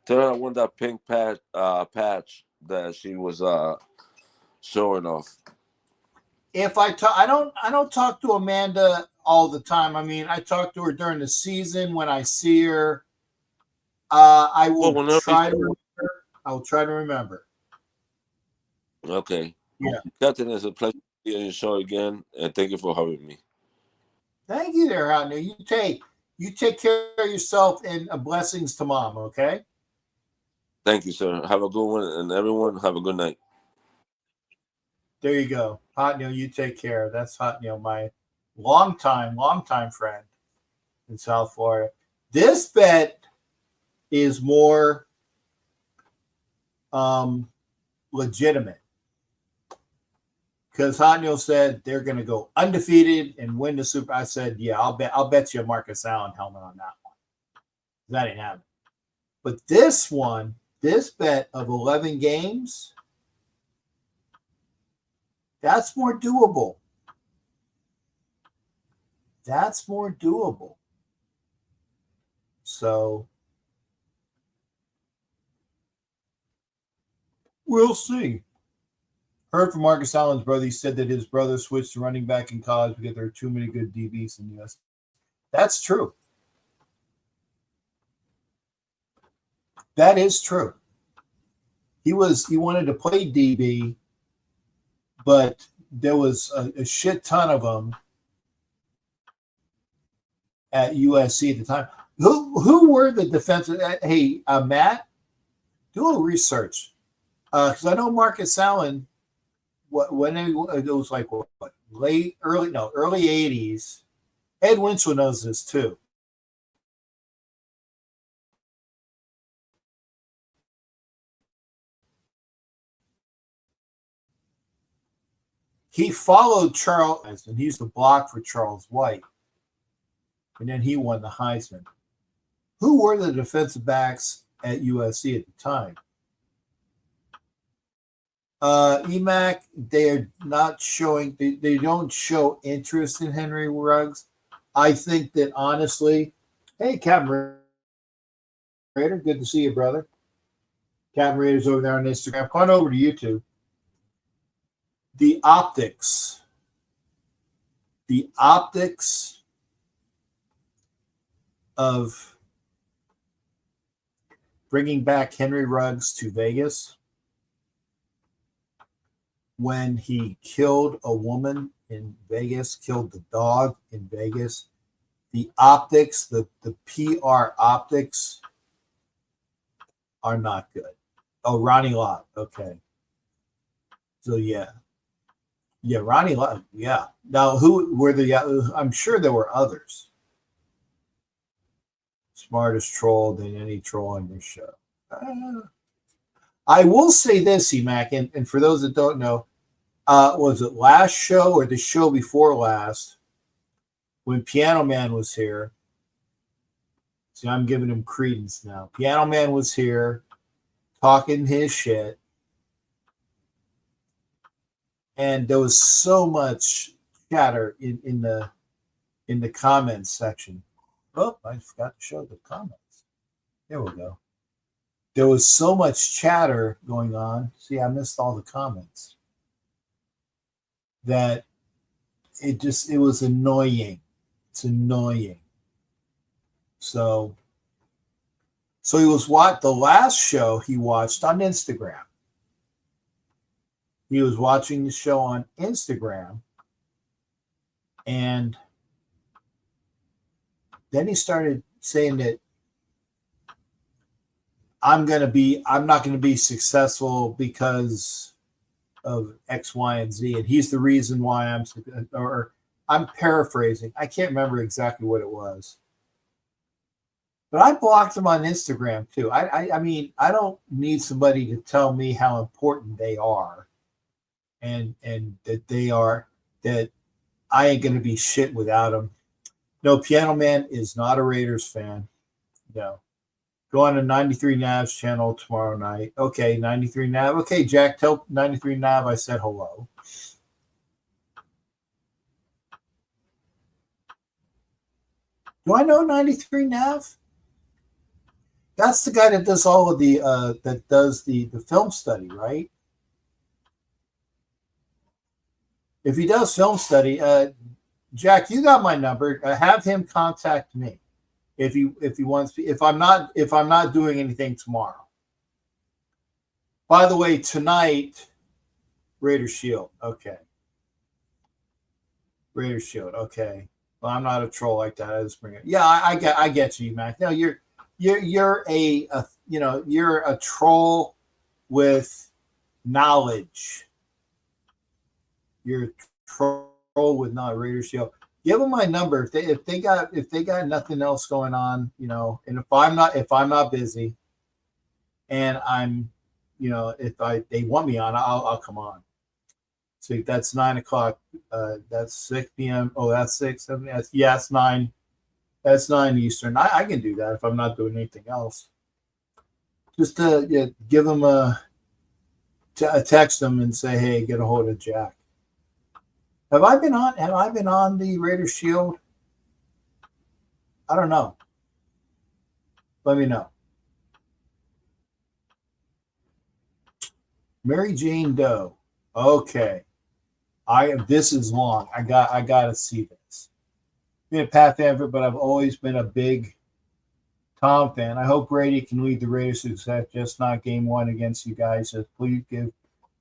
tell her I want that pink patch that she was showing off. If I don't talk to Amanda all the time. I mean, I talk to her during the season when I see her. I will try to remember. I will try to remember. Okay. Yeah. Captain, it's a pleasure to be on your show again, and thank you for having me. Thank you there, Hot Neil. You take care of yourself, and blessings to Mom, okay? Thank you, sir. Have a good one, and everyone have a good night. There you go. Hot Neil, you take care. That's Hot Neil, my longtime friend in South Florida. This bet is more legitimate because Hot Neil said they're going to go undefeated and win the Super. I said, yeah, I'll bet you a Marcus Allen helmet on that one. That ain't happening. But this bet of 11 games, that's more doable. So we'll see. Heard from Marcus Allen's brother. He said that his brother switched to running back in college because there are too many good DBs in the U.S. That's true. That is true. He wanted to play DB, but there was a shit ton of them at USC at the time. Who were the defensive? Hey, Matt, do a little research because I know Marcus Allen. When it was like what early 80s. Ed Winchell knows this too. He followed Charles, and he used to block for Charles White, and then he won the Heisman. Who were the defensive backs at USC at the time? EMAC, they're not showing. They don't show interest in Henry Ruggs. I think that honestly, hey, Captain Raider, good to see you, brother. Captain Raider's over there on Instagram. Come on over to YouTube. The optics of bringing back Henry Ruggs to Vegas when he killed a woman in Vegas, killed the dog in Vegas, the optics, the PR optics are not good. Oh, Ronnie Lott. Okay. So, yeah. Yeah, Ronnie Lott. Yeah. Now, who were I'm sure there were others. Smartest troll than any troll on your show. I will say this, EMAC, and for those that don't know, was it last show or the show before last when Piano Man was here? See, I'm giving him credence now. Piano Man was here talking his shit. And there was so much chatter in the comments section. Oh, I forgot to show the comments. There we go. There was so much chatter going on. See, I missed all the comments. That it was annoying. It's annoying. So he was the last show he watched on Instagram. He was watching the show on Instagram, and then he started saying that I'm not going to be successful because of X, Y, and Z, and he's the reason why I'm paraphrasing. I can't remember exactly what it was, but I blocked him on Instagram too. I mean, I don't need somebody to tell me how important they are, and that I ain't going to be shit without them. No, Piano Man is not a Raiders fan. No. Go on to 93 Nav's channel tomorrow night. Okay, 93 Nav. Okay, Jack, tell 93 Nav I said hello. Do I know 93 Nav? That's the guy that does all of the film study, right? If he does film study, Jack, you got my number. Have him contact me. If he wants to, if I'm not doing anything tomorrow. By the way, tonight, Raiders Shield. Okay. Raiders Shield. Okay. Well, I'm not a troll like that. I just bring it. Yeah, I get you, Mac. No, you're a troll with knowledge. You're a troll with not Raiders Shield. Give them my number if they got nothing else going on, and if I'm not busy, and I'm, if they want me on, I'll come on. So that's 9 o'clock. That's 6 p.m. Oh, that's 6, 7. That's 9. That's 9 Eastern. I can do that if I'm not doing anything else. Just to give them a text them and say, hey, get a hold of Jack. Have I been on the Raiders Shield? I don't know. Let me know. Mary Jane Doe. Okay. This is long. I gotta see this. Been a Pat fan, but I've always been a big Tom fan. I hope Brady can lead the Raiders to success, just not game one against you guys. So please give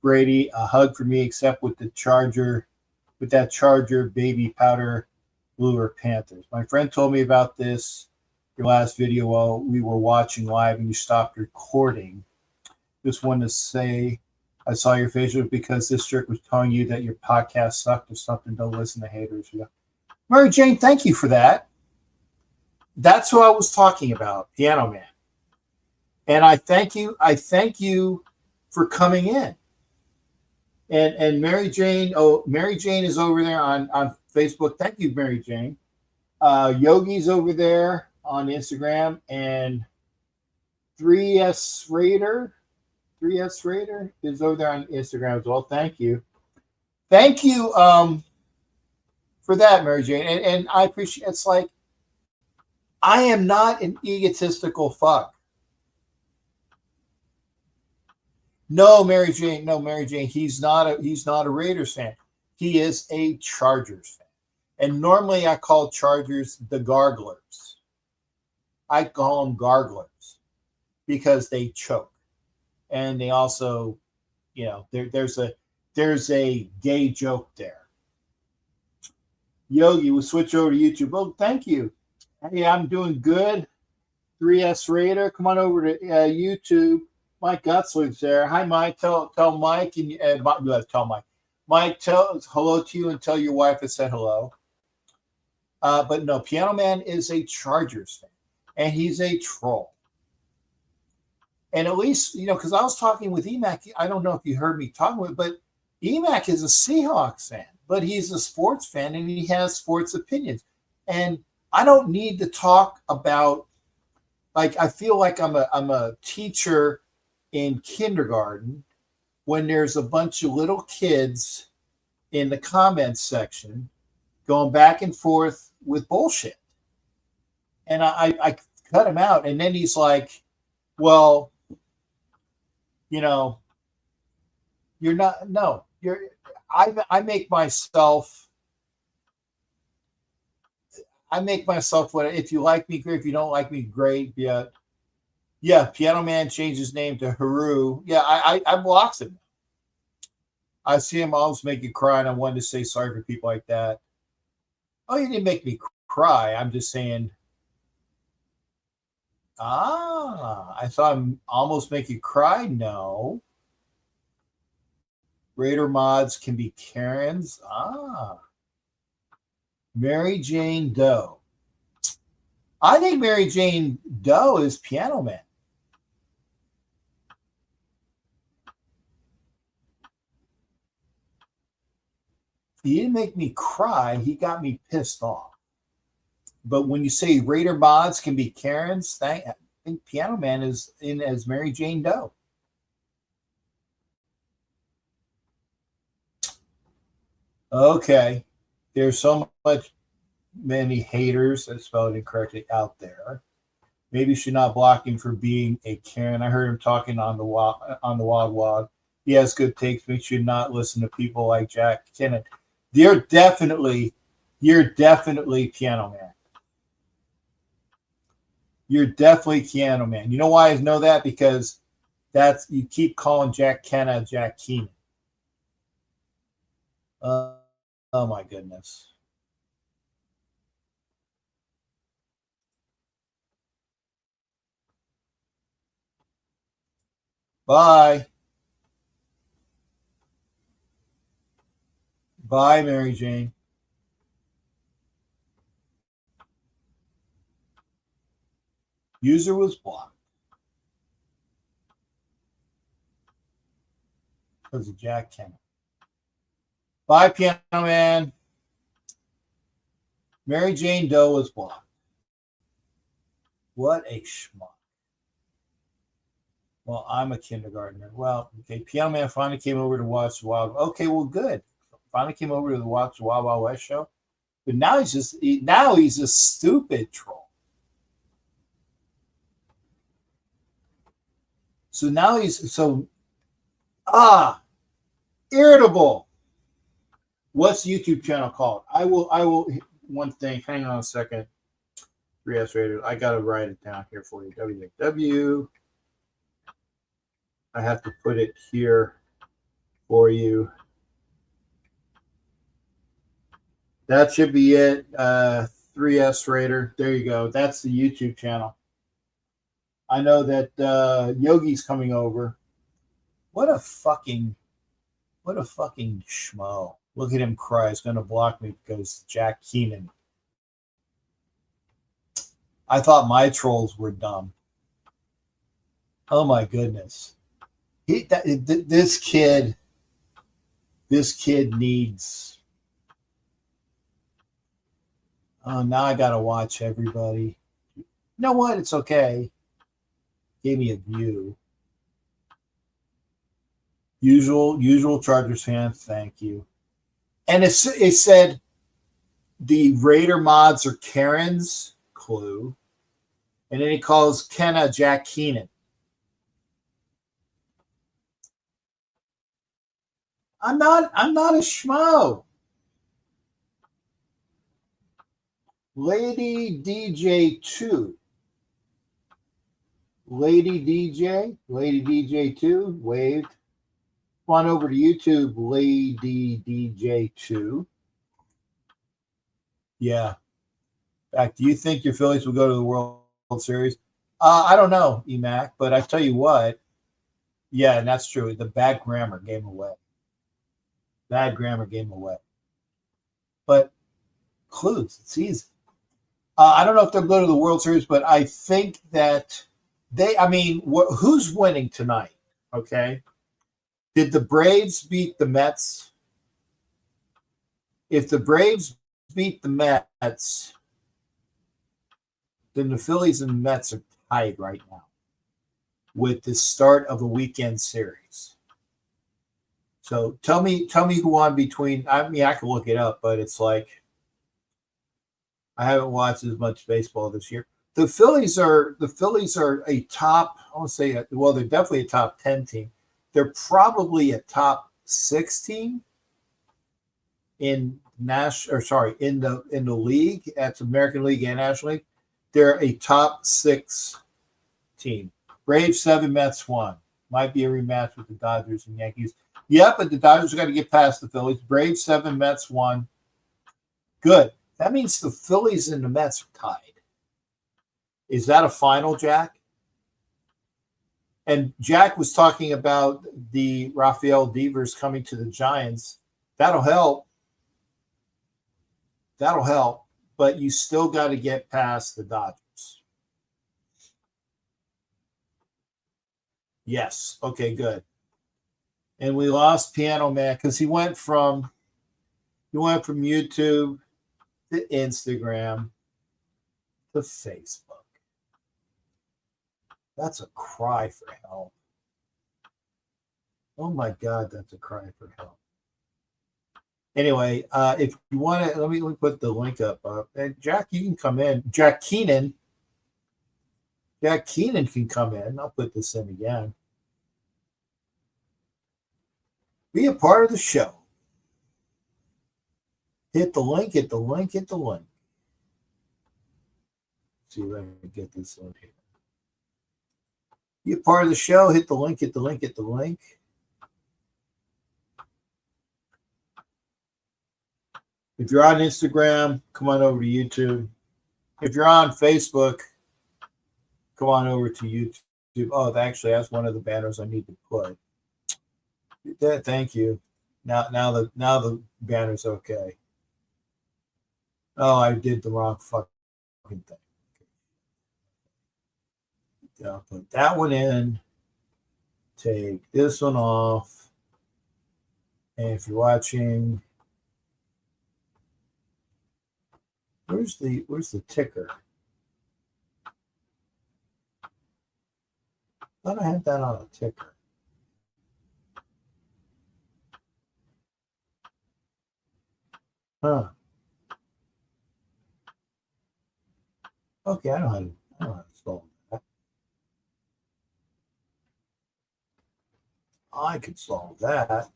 Brady a hug for me, except with that Charger baby powder blue or Panthers. My friend told me about this your last video while we were watching live and you stopped recording. Just wanted to say I saw your facial because this jerk was telling you that your podcast sucked or something. Don't listen to haters. Mary Jane, thank you for that. That's who I was talking about, Piano Man. And I thank you. I thank you for coming in. And Mary Jane, Mary Jane is over there on Facebook. Thank you, Mary Jane. Yogi's over there on Instagram, and 3S Raider is over there on Instagram as well. Thank you. Thank you for that, Mary Jane. And I appreciate it's like I am not an egotistical fuck. No, Mary Jane. He's not a Raiders fan. He is a Chargers fan. And normally I call Chargers the garglers. I call them garglers because they choke. And they also, there's a gay joke there. Yogi, we'll switch over to YouTube. Oh, thank you. Hey, I'm doing good. 3S Raider, come on over to YouTube. Mike Gutzwig's there. Hi, Mike. Tell Mike and tell Mike. Mike, tell hello to you and tell your wife I said hello. But no, Piano Man is a Chargers fan, and he's a troll. And at least, because I was talking with Emac, I don't know if you heard me talking with, but Emac is a Seahawks fan, but he's a sports fan and he has sports opinions. And I don't need to talk about, like, I feel like I'm a teacher in kindergarten when there's a bunch of little kids in the comments section going back and forth with bullshit. And I cut him out. And then he's like, well, you're not, no, I make myself what, if you like me, great. If you don't like me, great. Yeah, Piano Man changed his name to Haru. Yeah, I blocked him. I see him always make you cry, and I wanted to say sorry for people like that. Oh, you didn't make me cry. I'm just saying, I thought I'd almost make you cry. No. Raider mods can be Karens. Mary Jane Doe. I think Mary Jane Doe is Piano Man. He didn't make me cry. He got me pissed off. But when you say Raider mods can be Karens, I think Piano Man is in as Mary Jane Doe. Okay. There's so many haters, I spelled it incorrectly, out there. Maybe you should not block him for being a Karen. I heard him talking on the Wild Wild. He has good takes. We should not listen to people like Jack Kennett. You're definitely Piano Man. You're definitely Piano Man. You know why I know that? Because you keep calling Jack Kenna Jack Keenan. Oh my goodness. Bye. Bye, Mary Jane. User was blocked because of Jack Kennett. Bye, Piano Man. Mary Jane Doe was blocked. What a schmuck. Well, I'm a kindergartner. Well, okay, Piano Man finally came over to watch the Wild. Okay, well, good. Finally came over to watch the Wild Wild West show. But now he's a stupid troll. So now Irritable. What's the YouTube channel called? I will one thing. Hang on a second. 3S rated. I gotta write it down here for you. www. I have to put it here for you. That should be it. 3S Raider. There you go. That's the YouTube channel. I know that Yogi's coming over. What a fucking schmo. Look at him cry. He's going to block me because Jack Keenan. I thought my trolls were dumb. Oh my goodness. This kid needs. Oh, now I got to watch everybody. You know what? It's okay. Gave me a view. Usual Chargers fan. Thank you. And it said the Raider mods are Karen's clue. And then he calls Kenna Jack Keenan. I'm not a schmo. Lady DJ 2. Lady DJ 2 waved. Come on over to YouTube, Lady DJ 2. Yeah. In fact, do you think your Phillies will go to the World Series? I don't know, EMAC, but I tell you what. Yeah, and that's true. The bad grammar gave him away. But clues, it's easy. I don't know if they'll go to the World Series, but I think that who's winning tonight? Okay. Did the Braves beat the Mets? If the Braves beat the Mets, then the Phillies and the Mets are tied right now with the start of a weekend series. So tell me who won between. I mean, I can look it up, but it's like I haven't watched as much baseball this year. The Phillies are a top. I want to say, well, they're definitely a top 10 team. They're probably a top 6 team in the league. That's American League and National League. They're a top 6 team. Braves 7, Mets 1. Might be a rematch with the Dodgers and Yankees. Yeah, but the Dodgers got to get past the Phillies. Braves 7, Mets 1. Good. That means the Phillies and the Mets are tied. Is that a final, Jack? And Jack was talking about the Rafael Devers coming to the Giants. That'll help. But you still got to get past the Dodgers. Yes. Okay, good. And we lost Piano Man because he went from YouTube to Instagram to Facebook. That's a cry for help. Oh my God, that's a cry for help. Anyway, if you want to, let me put the link up. And Jack, you can come in. Jack Keenan can come in. I'll put this in again. Be a part of the show. Hit the link. See if I can get this on here. Be a part of the show. Hit the link. If you're on Instagram, come on over to YouTube. If you're on Facebook, come on over to YouTube. Oh, actually, that's one of the banners I need to put. Thank you. Now the banner's okay. Oh, I did the wrong fucking thing. I'll put that one in. Take this one off. And if you're watching, where's the ticker? I thought I had that on a ticker. Huh. Okay, I know how to solve that. I could solve that.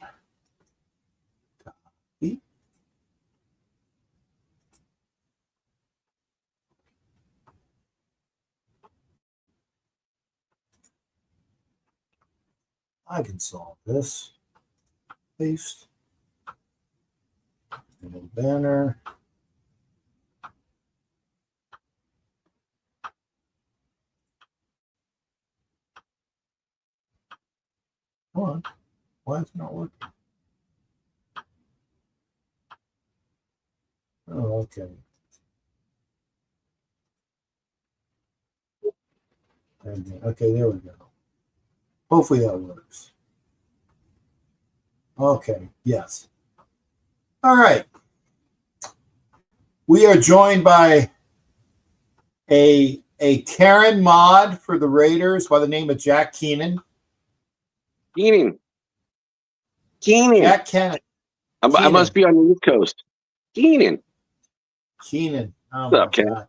I can solve this. Paste. And a banner. Hold on. Why is it not working? Oh, okay. Okay, there we go. Hopefully that works. Okay, yes. All right. We are joined by a Karen mod for the Raiders by the name of Jack Keenan. Keenan. Jack Keenan. I must be on the East Coast. Keenan. Oh What's up, my Ken? God.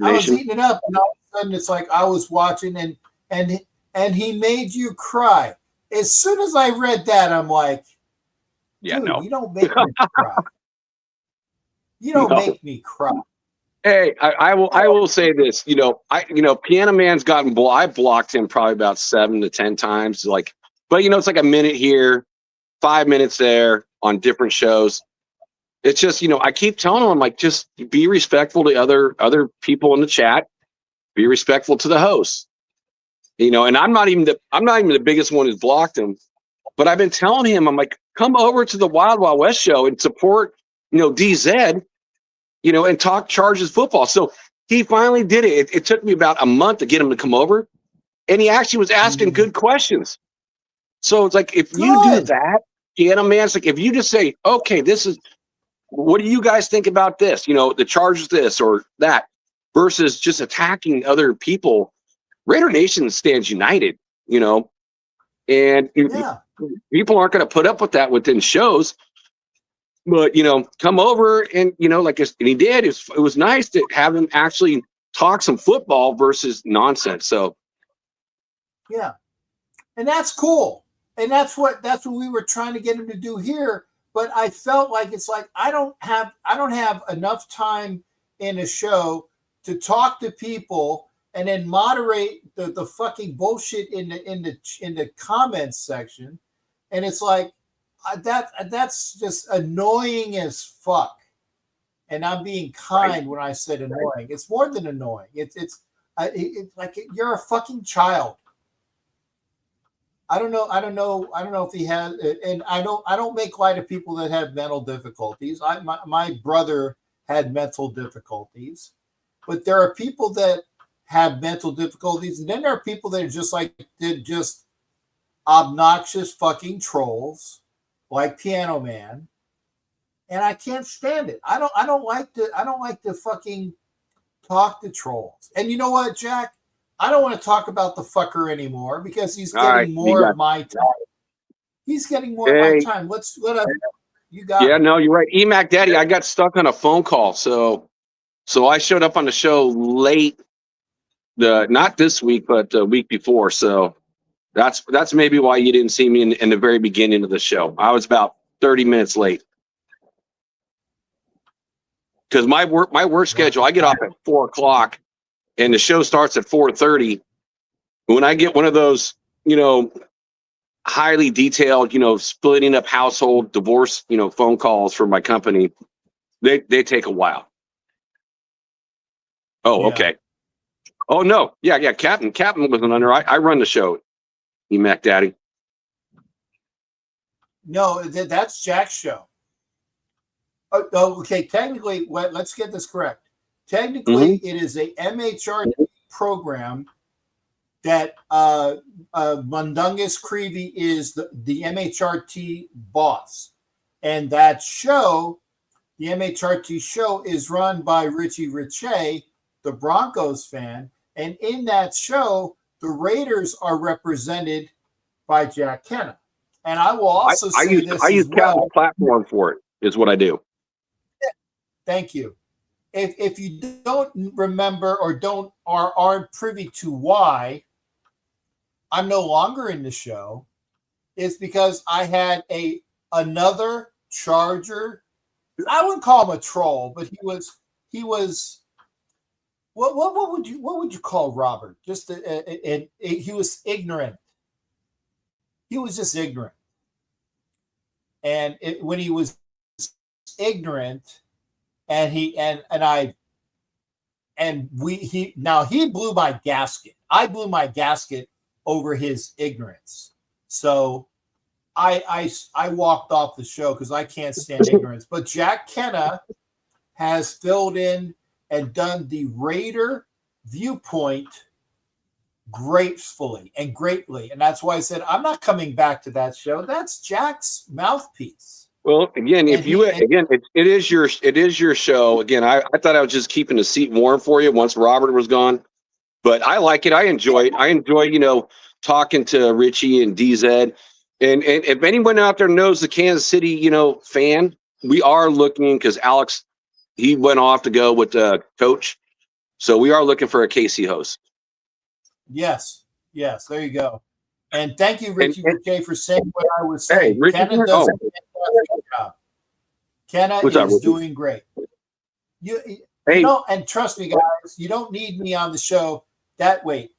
I was eating it up, and all of a sudden it's like I was watching, and he made you cry. As soon as I read that, I'm like, dude, you don't make me cry. You don't make me cry. Hey, I will say this. Piano Man's gotten I blocked him probably about 7 to 10 times. But it's like a minute here, 5 minutes there on different shows. It's just, I keep telling him, like, just be respectful to other people in the chat. Be respectful to the host. And I'm not even the biggest one who's blocked him. But I've been telling him, I'm like, come over to the Wild Wild West show and support, DZ, and talk Chargers football. So he finally did it. It took me about a month to get him to come over. And he actually was asking good questions. So it's like, if you do that, Piano Man, it's like, if you just say, okay, what do you guys think about this? The Chargers this or that, versus just attacking other people. Raider Nation stands united, and people aren't going to put up with that within shows. But, come over and, and he did. It was nice to have him actually talk some football versus nonsense. So, yeah. And that's cool. And that's what we were trying to get him to do here. But I felt like it's like I don't have enough time in a show to talk to people and then moderate the fucking bullshit in the comments section. And it's like that's just annoying as fuck. And I'm being kind when I said annoying. It's more than annoying. It's like you're a fucking child. I don't know if he has, and I don't make light of people that have mental difficulties. My brother had mental difficulties, but there are people that have mental difficulties, and then there are people that are just obnoxious fucking trolls, like Piano Man, and I can't stand it. I don't like to fucking talk to trolls. And you know what, Jack? I don't want to talk about the fucker anymore because he's getting more of my time. He's getting more of my time. Let us. You got. Yeah, no, you're right. EMAC Daddy, I got stuck on a phone call, so I showed up on the show late. Not this week, but the week before. So that's maybe why you didn't see me in the very beginning of the show. I was about 30 minutes late because my work schedule. I get off at 4:00. And the show starts at 4:30. When I get one of those, highly detailed, splitting up household divorce, phone calls from my company, they take a while. Oh, okay. Oh no, yeah. Captain wasn't under. I run the show. EMAC Daddy. No, that's Jack's show. Oh, okay. Technically, let's get this correct. Technically, it is a MHRT program that Mundungus Creevy is the MHRT boss. And that show, the MHRT show, is run by Richie Riche, the Broncos fan. And in that show, the Raiders are represented by Jack Kenna. And I will also say this. I use Captain's platform for it, is what I do. Thank you. If you don't remember or aren't privy to why I'm no longer in the show, it's because I had another Charger. I wouldn't call him a troll, but he was what would you call Robert? Just he was ignorant. He was just ignorant. And when he was ignorant, and he blew my gasket. I blew my gasket over his ignorance. So I walked off the show because I can't stand ignorance. But Jack Kenna has filled in and done the Raider viewpoint gracefully and greatly. And that's why I said, I'm not coming back to that show. That's Jack's mouthpiece. Well, again, it is your show. Again, I thought I was just keeping the seat warm for you once Robert was gone, but I like it. I enjoy it. I enjoy, talking to Richie and DZ. And if anyone out there knows the Kansas City, fan, we are looking, because Alex, he went off to go with the coach. So we are looking for a KC host. Yes. There you go. And thank you, Richie Jay, for saying what I was saying. Hey, Richie, Kenna does a fantastic job. Kenna is doing great. And trust me, guys, you don't need me on the show. I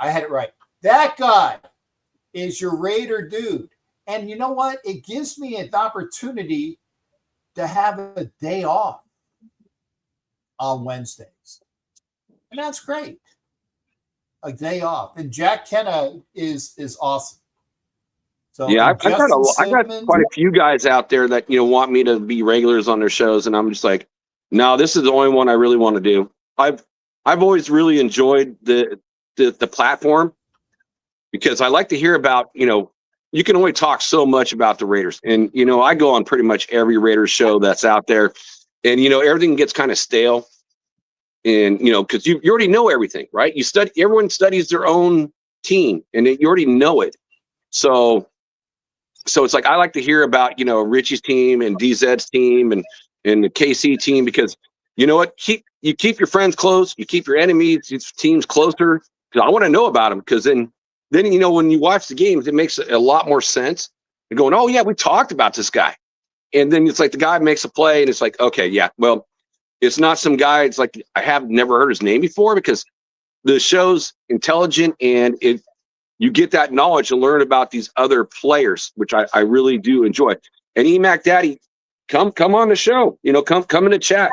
had it right. That guy is your Raider dude. And you know what? It gives me an opportunity to have a day off on Wednesdays. And that's great. A day off. And Jack Kenna is awesome. So yeah, I've got quite a few guys out there that want me to be regulars on their shows, and I'm just like, no, this is the only one I really want to do. I've always really enjoyed the platform, because I like to hear about, you can only talk so much about the Raiders, and I go on pretty much every Raiders show that's out there, and everything gets kind of stale. And because you already know everything, right? Everyone studies their own team, and you already know it. So it's like I like to hear about Richie's team and DZ's team and the KC team, because you know what? Keep your friends close, you keep your enemies, your teams closer, because I want to know about them. Because then when you watch the games, it makes a lot more sense. You're going, oh yeah, we talked about this guy, and then it's like the guy makes a play, and it's like, okay, yeah, well. It's not some guy. It's like I have never heard his name before, because the show's intelligent, and you get that knowledge to learn about these other players, which I really do enjoy. And EMAC Daddy, come on the show. Come in the chat.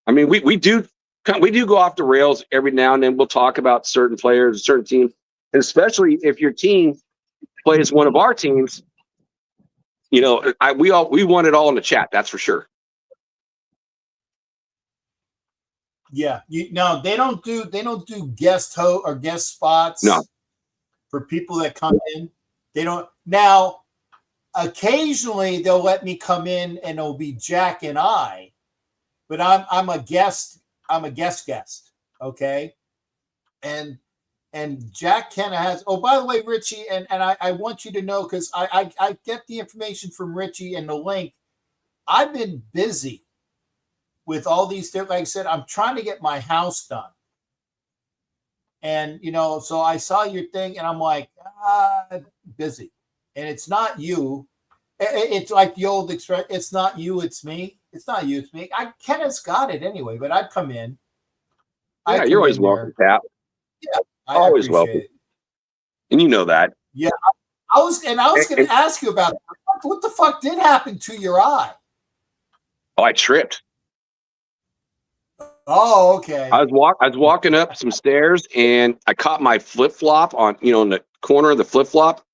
I mean, we do go off the rails every now and then. We'll talk about certain players, certain teams, and especially if your team plays one of our teams. We want it all in the chat. That's for sure. Yeah, they don't do guest host or guest spots. No. For people that come in. They don't. Now, occasionally they'll let me come in, and it'll be Jack and I, but I'm a guest. I'm a guest. Okay, and Jack Kenna has. Oh, by the way, Richie, and I want you to know, because I get the information from Richie and the link. I've been busy with all these, like I said, I'm trying to get my house done. And, so I saw your thing, and I'm like, busy. And it's not you. It's like the old expression, it's not you, it's me. It's not you, it's me. Kenna's got it anyway, but I'd come in. Yeah, you're always welcome, Pat. Yeah, I always welcome. it. And you know that. Yeah. I was going to ask you about that. What the fuck did happen to your eye? Oh, I tripped. Oh, okay. I was walking up some stairs, and I caught my flip flop on in the corner of the flip flop,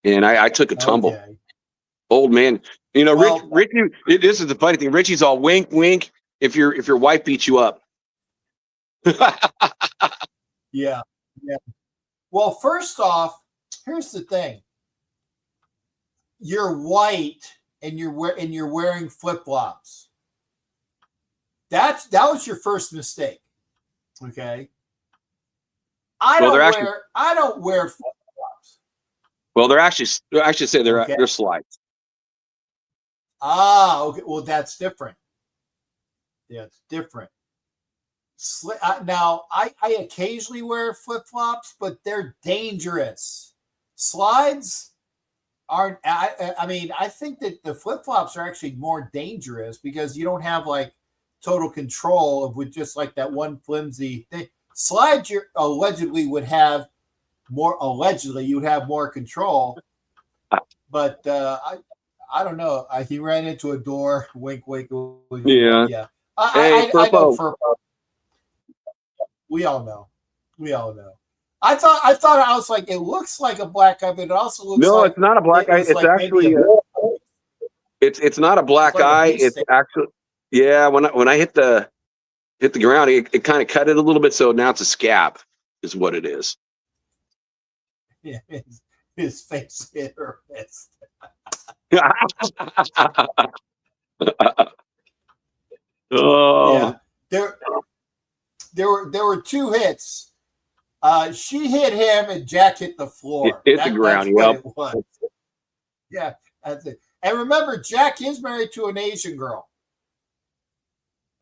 and I took a tumble. Okay. Old man, Richie. This is the funny thing. Richie's all wink, wink. If your wife beats you up. Yeah. Well, first off, here's the thing. You're white, and you're wearing flip flops. That was your first mistake. Okay. I don't wear flip-flops. Well, they're actually they're slides. Ah, okay. Well, that's different. Yeah, it's different. Now, I occasionally wear flip-flops, but they're dangerous. Slides aren't. I think that the flip-flops are actually more dangerous, because you don't have like total control of with just like that one flimsy thing. Slides you allegedly would have allegedly you'd have more control. But I don't know. He ran into a door. Wink, wink. Yeah. Yeah. Hey, I know Furpo. We all know. We all know. I thought I was like, it looks like a black eye, but it also looks No, like it's not a black eye. was It's like actually maybe it's not a black like a eye. bee It's sting. actually when I hit the ground, it kind of cut it a little bit. So now it's a scab, is what it is. Yeah, his face hit her fist. Oh, Yeah. There were two hits. She hit him and Jack hit the floor. hit the ground. That's what Yep. it was. Yeah, that's it. And remember, Jack is married to an Asian girl.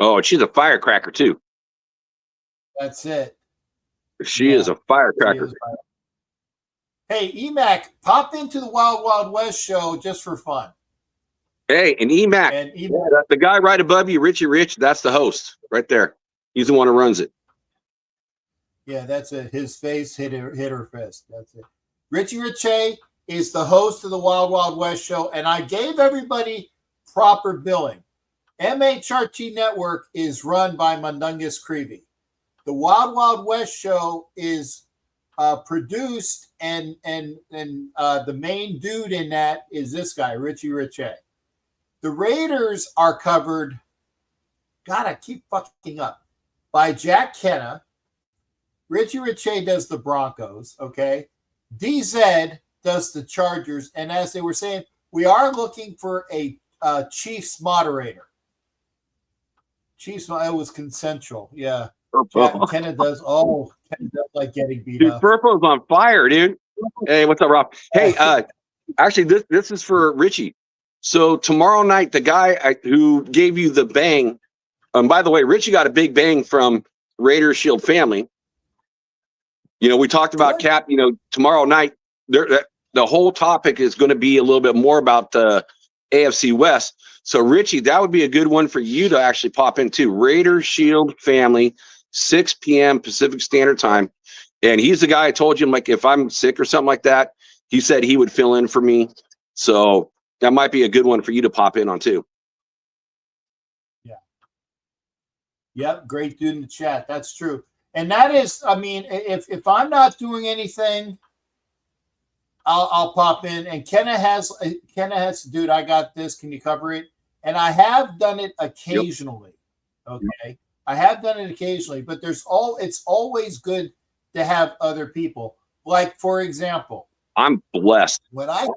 Oh, she's a firecracker too. That's it. She is a firecracker. Hey, EMAC, pop into the Wild Wild West show just for fun. Hey, and EMAC, And EMAC, the guy right above you, Richie Rich, that's the host right there. He's the one who runs it. yeah, that's it. His face hit her fist. That's it. Richie Riche is the host of the Wild Wild West show, and I gave everybody proper billing. MHRT Network is run by Mundungus Creevy. The Wild Wild West show is produced, and the main dude in that is this guy, Richie Riche. The Raiders are covered, God, I keep fucking up, by Jack Kenna. Richie Riche does the Broncos, okay? DZ does the Chargers, and as they were saying, we are looking for a Chiefs moderator. Chiefs, it was consensual, yeah. Jack Kenna does like getting beat up. Purpo's on fire, dude. Hey, what's up, Rob? Hey, actually, this is for Richie. So tomorrow night, the guy who gave you the bang, by the way, Richie got a big bang from Raiders Shield family. You know, we talked about Cap. You know, tomorrow night, the whole topic is going to be a little bit more about the AFC West. So, Richie, that would be a good one for you to actually pop into. Raiders Shield family, 6 p.m. Pacific Standard Time. And he's the guy I told you, like, if I'm sick or something like that, he said he would fill in for me. So that might be a good one for you to pop in on too. Yeah. Yep. Great dude in the chat. That's true. And that is, I mean, if I'm not doing anything, I'll pop in. And Kenna has, dude, I got this. Can you cover it? And I have done it occasionally. Yep. Okay. I have done it occasionally, but it's always good to have other people. Like, for example, I'm blessed.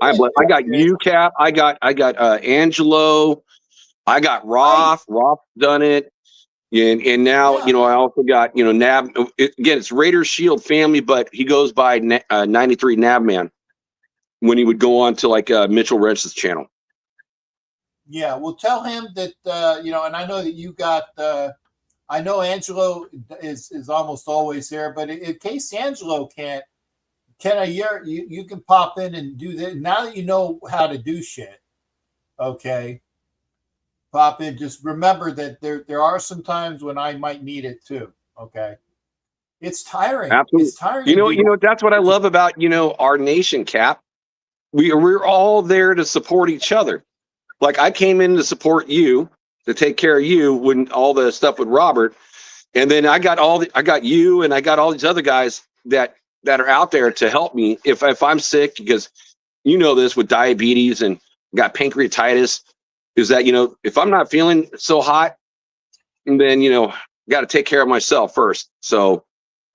I'm blessed. I got you, Cap. I got Angelo. I got Roth. Roth done it. And now, you know, I also got, you know, Nab. Again, it's Raiders Shield family, but he goes by 93 Nabman when he would go on to like Mitchell Wrench's channel. Yeah, well, tell him that, you know, and I know that you got, I know Angelo is almost always there, but in case Angelo can't, Kenna, you can pop in and do that. Now that you know how to do shit, okay, pop in. Just remember that there are some times when I might need it too, okay? It's tiring. Absolutely. It's tiring. You know, that's what I love about, you know, our nation, Cap. We're all there to support each other. Like, I came in to support you, to take care of you when all the stuff with Robert, and then I got you, and I got all these other guys that are out there to help me if I'm sick, because you know this with diabetes and got pancreatitis, is that, you know, if I'm not feeling so hot, then, you know, got to take care of myself first. So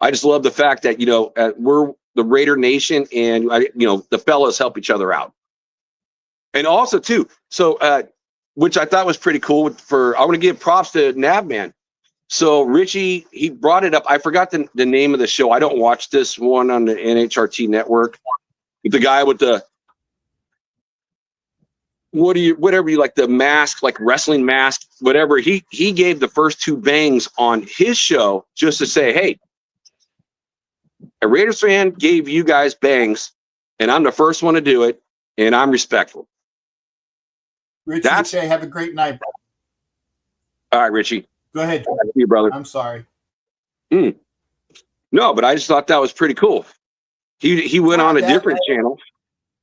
I just love the fact that, you know, we're the Raider Nation, and you know, the fellas help each other out. And also too, so which I thought was pretty cool. I want to give props to Nabman. So Richie, he brought it up. I forgot the name of the show. I don't watch this one on the NHRT network. The guy with the whatever you like, the mask, like wrestling mask, whatever. He gave the first two bangs on his show just to say, hey, a Raiders fan gave you guys bangs, and I'm the first one to do it, and I'm respectful. Richie, have a great night, bro. All right, Richie. Go ahead. See you, brother. I'm sorry. No, but I just thought that was pretty cool. He went on a different channel.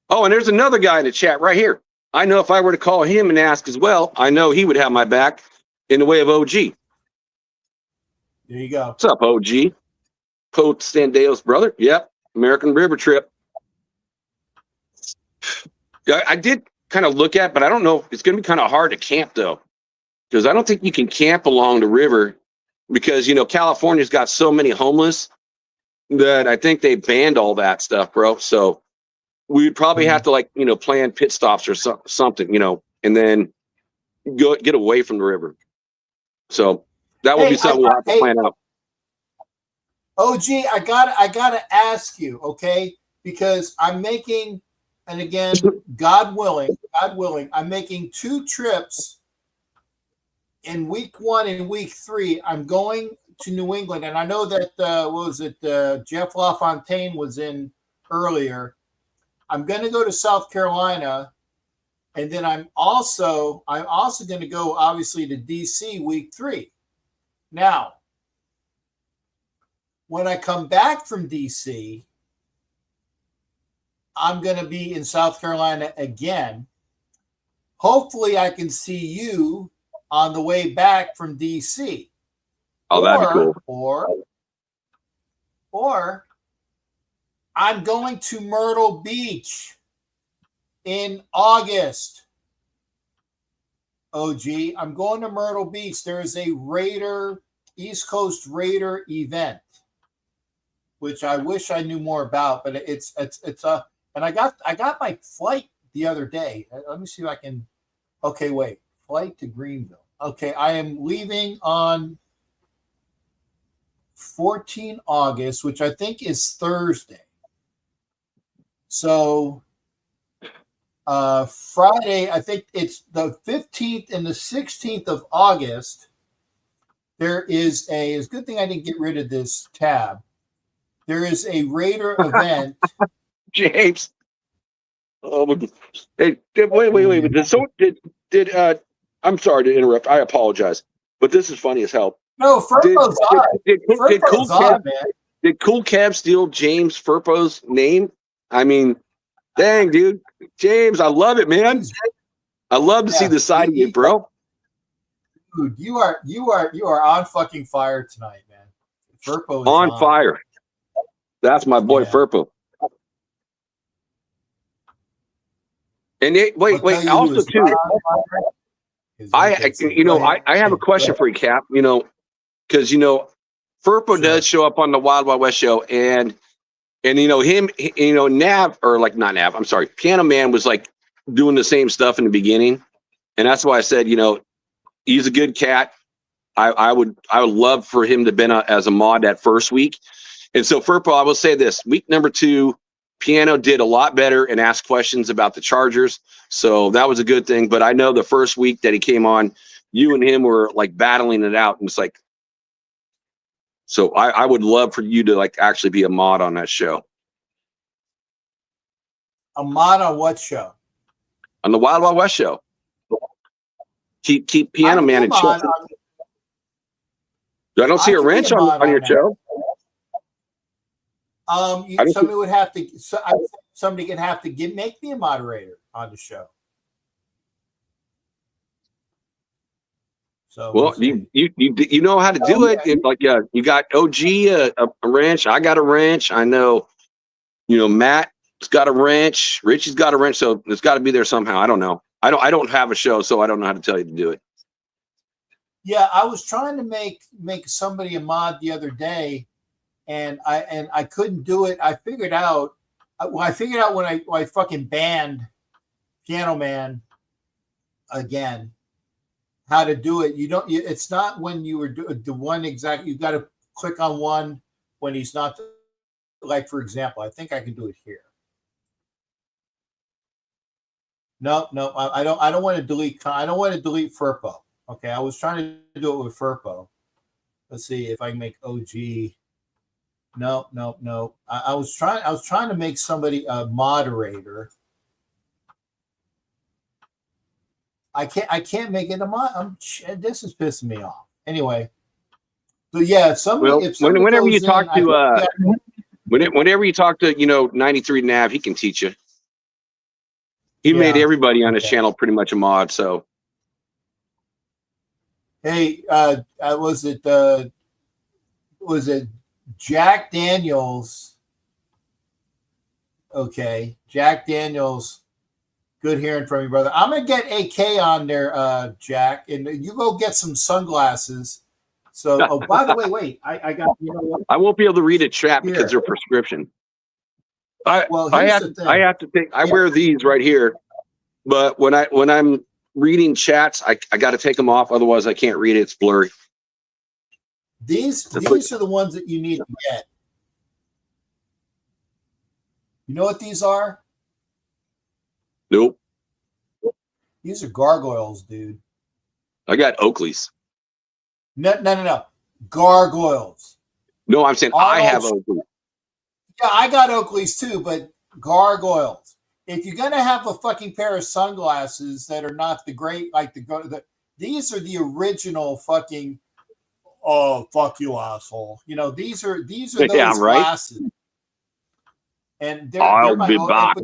Oh, and there's another guy in the chat right here. I know if I were to call him and ask as well, I know he would have my back in the way of OG. There you go. What's up, OG? Pope Standale's brother. Yep. American River Trip. I did kind of look at, but I don't know. It's going to be kind of hard to camp, though, because I don't think you can camp along the river because, California's got so many homeless that I think they banned all that stuff, bro. So we'd probably have to, plan pit stops or something, and then get away from the river. So that would be something we'll have to plan out. OG, I gotta ask you, okay? Because I'm making, and again, God willing, I'm making 2 trips in week 1 and week 3. I'm going to New England, and I know that Jeff LaFontaine was in earlier. I'm going to go to South Carolina, and then I'm also going to go obviously to DC week 3. Now, when I come back from DC, I'm going to be in South Carolina again. Hopefully, I can see you on the way back from DC. Oh, that'd be cool. Or I'm going to Myrtle Beach in August. OG, I'm going to Myrtle Beach. There is a East Coast Raider event, which I wish I knew more about, but it's and I got my flight the other day. Let me see if I can. Okay, wait. Flight to Greenville. Okay, I am leaving on 14 August, which I think is Thursday. So Friday, I think it's the 15th and the 16th of August. There is it's a good thing I didn't get rid of this tab. There is a Raider event. James. Oh, hey, wait. Did I'm sorry to interrupt. I apologize, but this is funny as hell. No, Furpo's on. Did Cool Cab steal James Furpo's name? I mean, dang, dude, James, I love it, man. I love to see the side of you, bro. Dude, you are on fucking fire tonight, man. Furpo is on fire. That's my boy Furpo. And wait. Also, too, I have a question for you, Cap. Because Furpo does show up on the Wild Wild West show, and him, Nav, or like not Nav. I'm sorry, Piano Man was like doing the same stuff in the beginning, and that's why I said, he's a good cat. I would love for him to been as a mod that first week. And so Furpo, I will say this: week number 2, Piano did a lot better and asked questions about the Chargers. So that was a good thing. But I know the first week that he came on, you and him were like battling it out. And it's like, so I would love for you to like actually be a mod on that show. A mod on what show? On the Wild Wild West show. Keep Piano Man in check. I don't see a wrench on your show. Somebody would have to. Somebody could have to make me a moderator on the show. So well, you know how to do it. Like you got OG a wrench. I got a wrench. I know. Matt's got a wrench. Richie's got a wrench. So it's got to be there somehow. I don't know. I don't have a show, so I don't know how to tell you to do it. Yeah, I was trying to make somebody a mod the other day. And I couldn't do it. I figured out when I fucking banned Piano Man again how to do it. It's not when you were the one exact. You got to click on one when he's not. Like for example, I think I can do it here. No, I don't want to delete. I don't want to delete Furpo. Okay, I was trying to do it with Furpo. Let's see if I can make OG. No. I was trying to make somebody a moderator. I can't make it a mod. This is pissing me off. Anyway, so yeah, whenever you talk to Whenever you talk to 93 Nav, he can teach you. He Yeah. made everybody on his Okay. channel pretty much a mod. So Hey, was it Jack Daniels? Okay, Jack Daniels. Good hearing from you, brother. I'm gonna get AK on there, Jack, and you go get some sunglasses. So, oh, by the way, wait, I got what? I won't be able to read a chat Here. because they're prescription. Well, I here's have the thing. I have to take. I wear these right here, but when I'm reading chats, I got to take them off. Otherwise, I can't read it. It's blurry. These are the ones that you need to get. You know what these are? Nope. These are gargoyles, dude. I got Oakleys. No. Gargoyles. No, I'm saying I have Arnold- Oakleys. Yeah, I got Oakleys too, but gargoyles. If you're gonna have a fucking pair of sunglasses that are not the great, like these are the original fucking. Oh, fuck you, asshole! These are those Yeah, right. glasses, and they're I'll my. be back.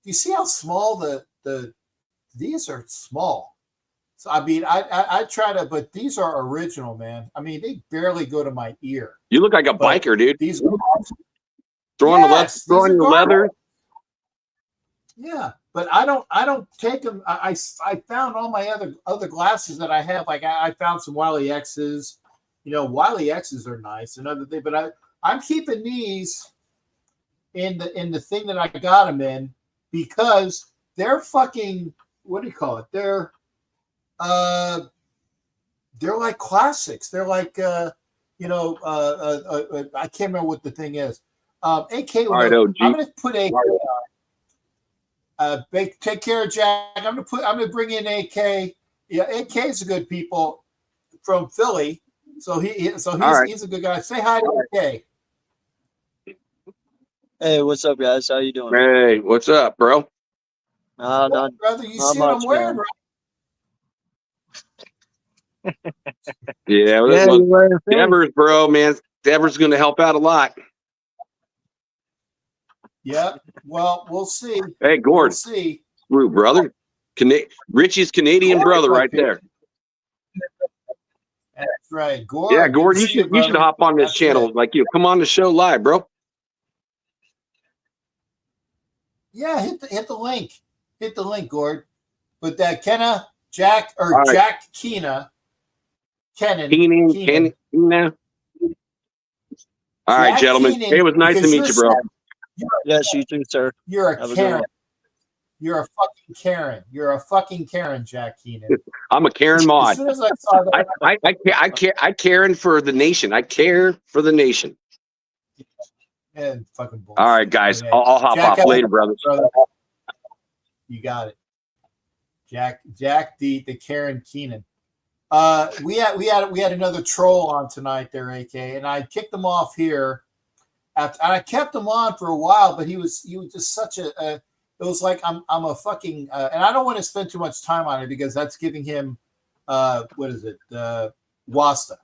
You see how small these are small. So I mean, I try to, but these are original, man. I mean, they barely go to my ear. You look like a But biker, dude. These are Throwing Yes, the these are the leather. Yeah, but I don't take them. I found all my other glasses that I have. Like I found some Wiley X's. Wiley X's are nice and other thing. But I'm keeping these in the thing that I got them in because they're fucking, what do you call it? They're like classics. They're like I can't remember what the thing is. AK. All right, OG. I'm gonna put AK. Take care, Jack. I'm gonna bring in AK. Yeah, AK is a good people from Philly, so he's a good guy. Say hi to AK. Hey, what's up, guys? How you doing? Hey, what's up, bro? Not Brother, you not see what I'm much, wearing, man. right? Yeah, well, Yeah, you're wearing a thing. Devers, bro, man. Devers going to help out a lot. Yeah. Well, we'll see. Hey, Gord, We'll see. Screw, brother. Richie's Canadian brother right there. That's right, Gord. Yeah, good to Gord, you see should hop on this That's channel. it. Like come on the show live, bro. Yeah, hit the link. Hit the link, Gord. But that Jack right. Jack Keenan. Keenan. All right, gentlemen. Keenan, Hey, it was nice to meet you, bro. Yes, you too, sir. You're a Have a good Karen. one. You're a fucking Karen. You're a fucking Karen, Jack Keenan. I'm a Karen mod. As soon as I saw that, I Karen for the nation. I care for the nation. man, fucking bullshit. All right, guys. Okay. I'll hop Jack, off later, brothers. brother. You got it. Jack the Karen Keenan. We had another troll on tonight there, AK, and I kicked him off here. And I kept him on for a while, but he was just such a it was like I'm a fucking and I don't want to spend too much time on it because that's giving him what is it Wasta.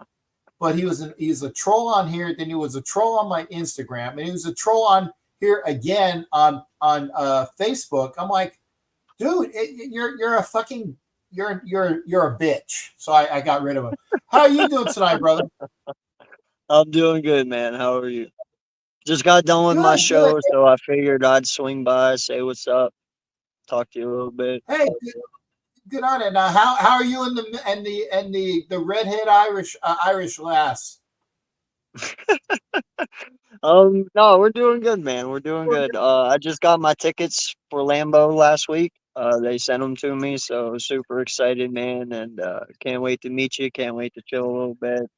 But he's a troll on here, then he was a troll on my Instagram, and he was a troll on here again on Facebook. I'm like, dude, you're a fucking you're a bitch. So I got rid of him. How are you doing tonight, brother? I'm doing good, man. How are you? Just got done with my Good, show, good. so I figured I'd swing by, say what's up, talk to you a little bit. Hey, good on it. Now, how are you in the redhead Irish lass? No, we're doing good, man. We're doing good. I just got my tickets for Lambeau last week. They sent them to me, so super excited, man, and can't wait to meet you. Can't wait to chill a little bit.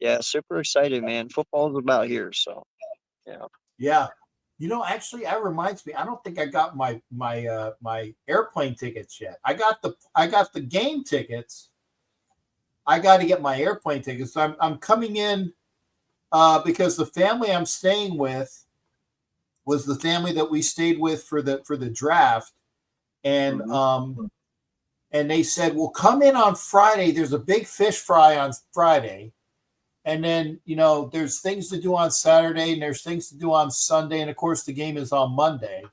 Yeah, super excited, man. Football's about here, so yeah. Yeah. Actually, that reminds me. I don't think I got my airplane tickets yet. I got the game tickets. I got to get my airplane tickets. So I'm coming in because the family I'm staying with was the family that we stayed with for the draft, and and they said, "Well, come in on Friday. There's a big fish fry on Friday." And then, there's things to do on Saturday and there's things to do on Sunday. And of course, the game is on Monday.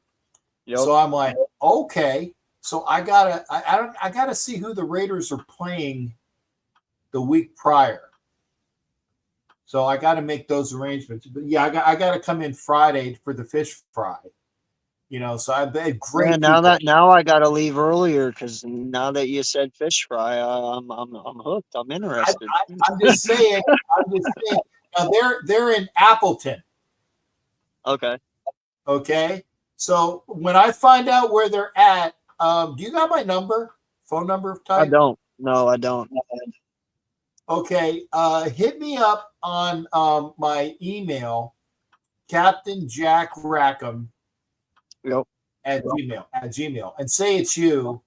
Yep. So I'm like, okay. So I gotta see who the Raiders are playing the week prior. So I got to make those arrangements. But yeah, I got to come in Friday for the fish fry. So I've had great. Yeah, now I gotta leave earlier because now that you said fish fry, I'm hooked. I'm interested. I'm just saying. Now they're in Appleton. Okay. Okay. So when I find out where they're at, do you got my number? Phone number type? I don't. No, I don't. Okay. Hit me up on my email, Captain Jack Rackham. Yep. At Gmail, and say it's you,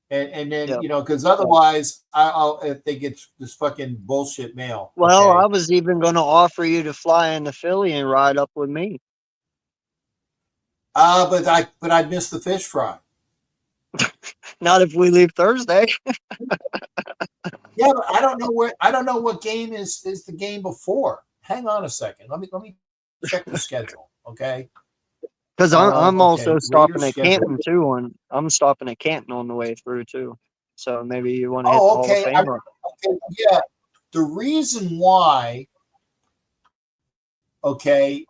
and then Yep. Because otherwise I'll if they get this fucking bullshit mail. Well, okay? I was even going to offer you to fly into Philly and ride up with me. But I'd miss the fish fry. Not if we leave Thursday. Yeah, but I don't know what game is the game before. Hang on a second. Let me check the schedule. Okay. Because I'm also stopping Raiders at Canton too. I'm stopping at Canton on the way through too. So maybe you want to hit the Hall of Fame. Okay. Yeah. The reason why. Okay.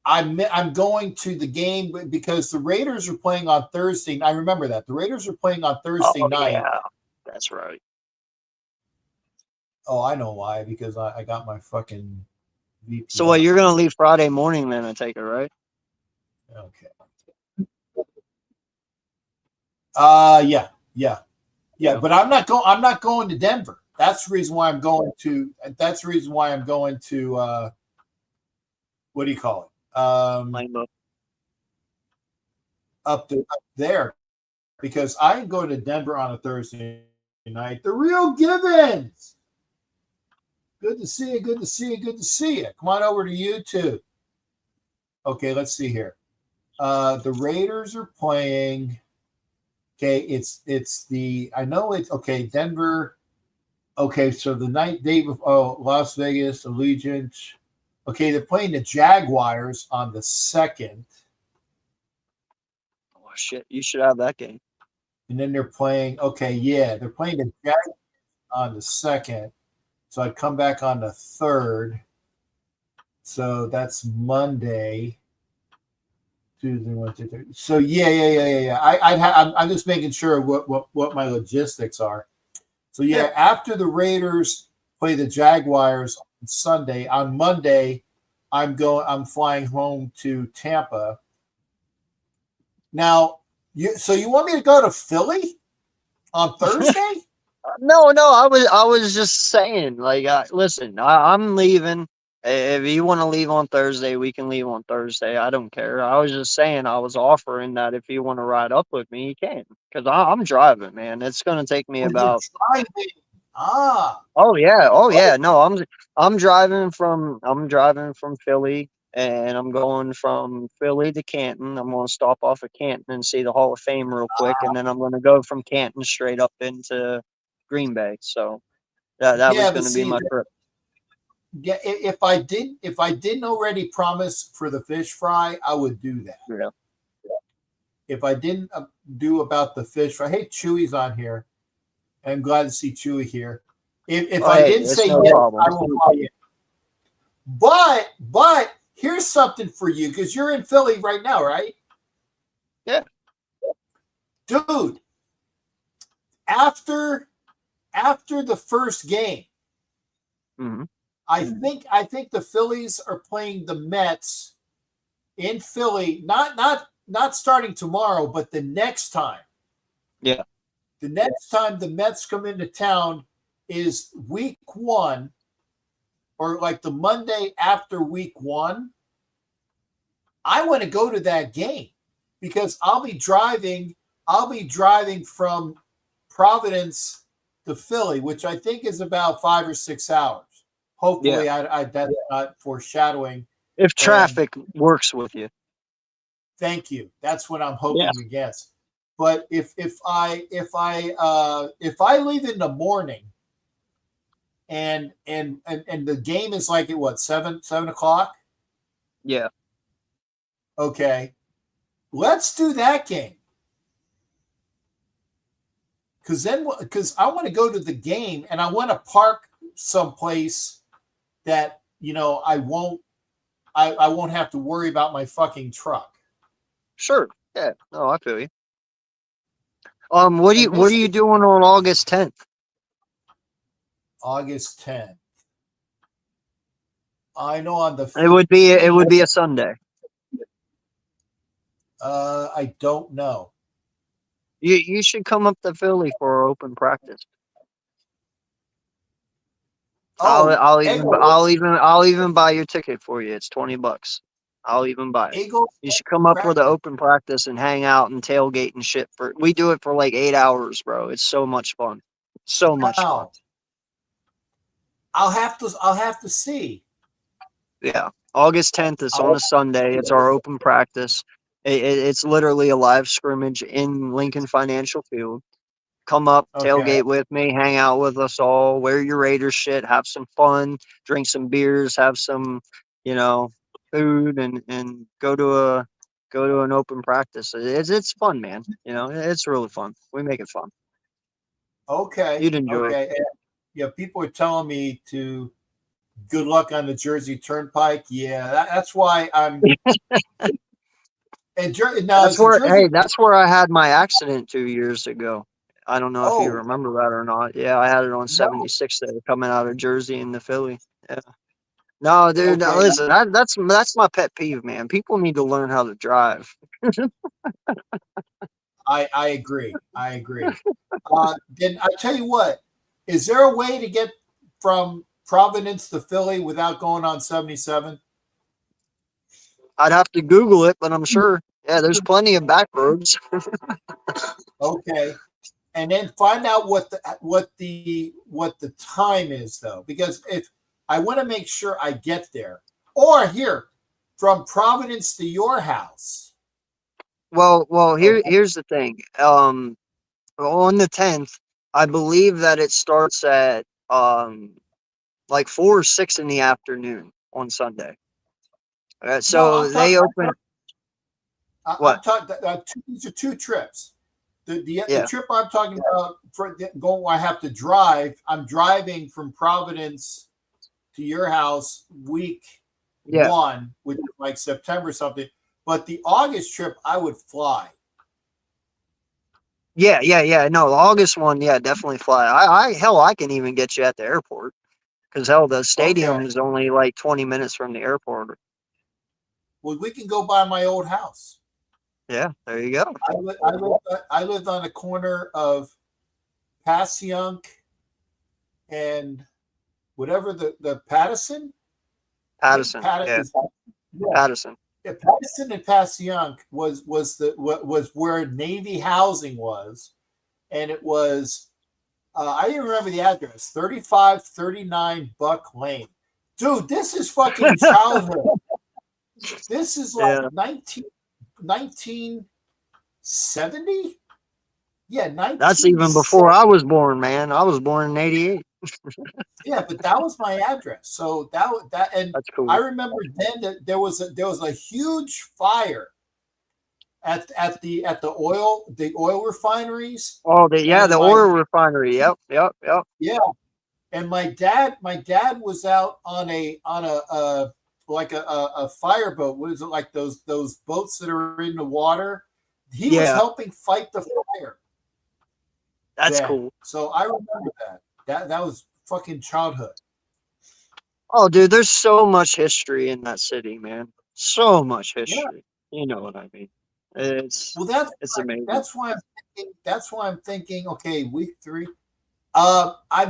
I'm going to the game because the Raiders are playing on Thursday. I remember that the Raiders are playing on Thursday night. Yeah, that's right. Oh, I know why. Because I got my fucking VPN. So what? You're gonna leave Friday morning then? I take it, right? Okay. Yeah. But I'm not going to Denver. That's the reason why I'm going to. What do you call it? Up there, because I'm going to Denver on a Thursday night. The real Givens. Good to see you. Good to see you. Good to see you. Come on over to YouTube. Okay, let's see here. The Raiders are playing. Okay, it's Denver. Okay, so the night day of Las Vegas, Allegiant. Okay, they're playing the Jaguars on the 2nd. Oh shit! You should have that game. And then they're playing. Okay, yeah, they're playing the Jaguars on the 2nd. So I'd come back on the 3rd. So that's Monday. Tuesday, Wednesday, Thursday. So yeah. I'm just making sure what my logistics are. So yeah, after the Raiders play the Jaguars on Sunday, on Monday, I'm flying home to Tampa. Now, you want me to go to Philly on Thursday? No. I was just saying. Like, listen, I'm leaving. If you want to leave on Thursday, we can leave on Thursday. I don't care. I was just saying. I was offering that if you want to ride up with me, you can. Because I'm driving, man. It's going to take me about. Oh yeah. No, I'm driving from Philly, and I'm going from Philly to Canton. I'm going to stop off at Canton and see the Hall of Fame real quick, and then I'm going to go from Canton straight up into Green Bay. So that was going to be my trip. Yeah, if I didn't already promise for the fish fry, I would do that. Yeah. If I didn't do about the fish fry, hey, Chewy's on here. I'm glad to see Chewy here. If I didn't say no yes, problem. I will buy it. But here's something for you because you're in Philly right now, right? Yeah. Dude, after the first game, Mm-hmm. I think the Phillies are playing the Mets in Philly, not starting tomorrow, but the next time. Yeah. The next time the Mets come into town is week 1, or like the Monday after week 1. I want to go to that game because I'll be driving from Providence to Philly, which I think is about 5 or 6 hours. Hopefully, that's not foreshadowing. If traffic works with you. Thank you. That's what I'm hoping against. But if I leave in the morning, and the game is like at what, 7 o'clock? Yeah. Okay, let's do that game. Because I want to go to the game and I want to park someplace that I won't have to worry about my fucking truck. Sure. Yeah. No, I feel you. What And are you doing on August 10th? August 10th. I know on the 15th, It would be a Sunday. I don't know. You should come up to Philly for our open practice. Oh, I'll even buy your ticket for you. It's $20. I'll even buy it. Eagles You should come up for the practice. open practice and hang out and tailgate and shit. We do it for like 8 hours, bro. It's so much fun. So much fun. Wow. I'll have to see. Yeah. August 10th is on a Sunday. It's our open practice. It's literally a live scrimmage in Lincoln Financial Field. Come up, Okay. tailgate with me, hang out with us all, wear your Raiders shit, have some fun, drink some beers, have some, food, and go to an open practice. It's fun, man. It's really fun. We make it fun. Okay. You'd enjoy it. Okay. Yeah, people are telling me to good luck on the Jersey Turnpike. Yeah, that's why I'm. And That's where I had my accident 2 years ago. I don't know if you Oh. remember that or not. Yeah, I had it on No. 76 there coming out of Jersey into Philly. Yeah. No, dude, Okay. listen, that's my pet peeve, man. People need to learn how to drive. I agree. Then I tell you what, is there a way to get from Providence to Philly without going on 77? I'd have to Google it, but I'm sure. Yeah, there's plenty of back roads. Okay. And then find out what the time is, though, because if I want to make sure I get there, or here from Providence to your house. Well, here's the thing. On the 10th, I believe that it starts at like 4 or 6 in the afternoon on Sunday. No, So they open. I'm talking. These are two trips. The trip I'm talking about for going, I have to drive. I'm driving from Providence to your house week 1, which is like September something. But the August trip, I would fly. Yeah. No, the August one, yeah, definitely fly. I can even get you at the airport because the stadium is only like 20 minutes from the airport. Well, we can go by my old house. Yeah, there you go. I lived on the corner of Passyunk and whatever the Pattison. Pattison. Pattison. Yeah, Pattison and Passyunk was where Navy housing was, and it was I even remember the address, 3539 Buck Lane. Dude, this is fucking childhood. This is like 1970. Yeah, 19. That's even before I was born, man. I was born in 88. Yeah, but that was my address. So that and that's cool. I remember then that there was a huge fire at the oil refineries. Oh, the oil refinery. Yep. Yeah, and my dad was out on a like a fireboat. What is it, like those boats that are in the water? He was helping fight the fire. That's cool. So I remember that was fucking childhood. Oh, dude, there's so much history in that city, man. So much history. Yeah. You know what I mean? It's amazing. That's why I'm thinking. Okay, week 3.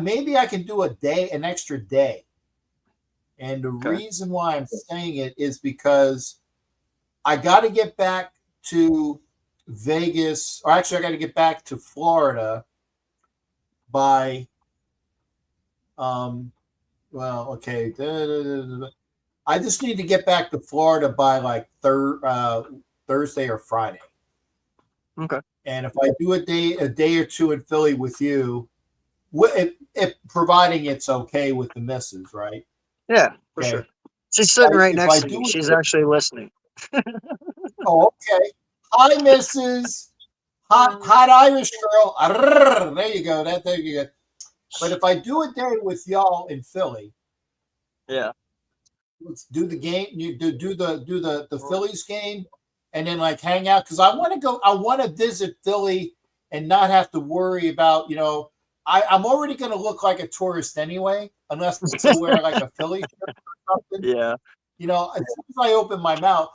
Maybe I can do an extra day. And the reason why I'm saying it is because I got to get back to Vegas, or actually I got to get back to Florida by I just need to get back to Florida by like Thursday or Friday. Okay. And if I do a day or two in Philly with you, if providing it's okay with the missus, right? Yeah, for Okay. sure. She's sitting right If next I to do me. it, She's actually listening. oh, okay. Hi, Mrs. Hot Irish girl. Arrrr, there you go. There you go. But if I do a day with y'all in Philly, Yeah. let's do the game. You do the Phillies game, and then like hang out because I want to go. I want to visit Philly and not have to worry about I'm already going to look like a tourist anyway, unless I wear like a Philly shirt or something. Yeah. As soon as I open my mouth,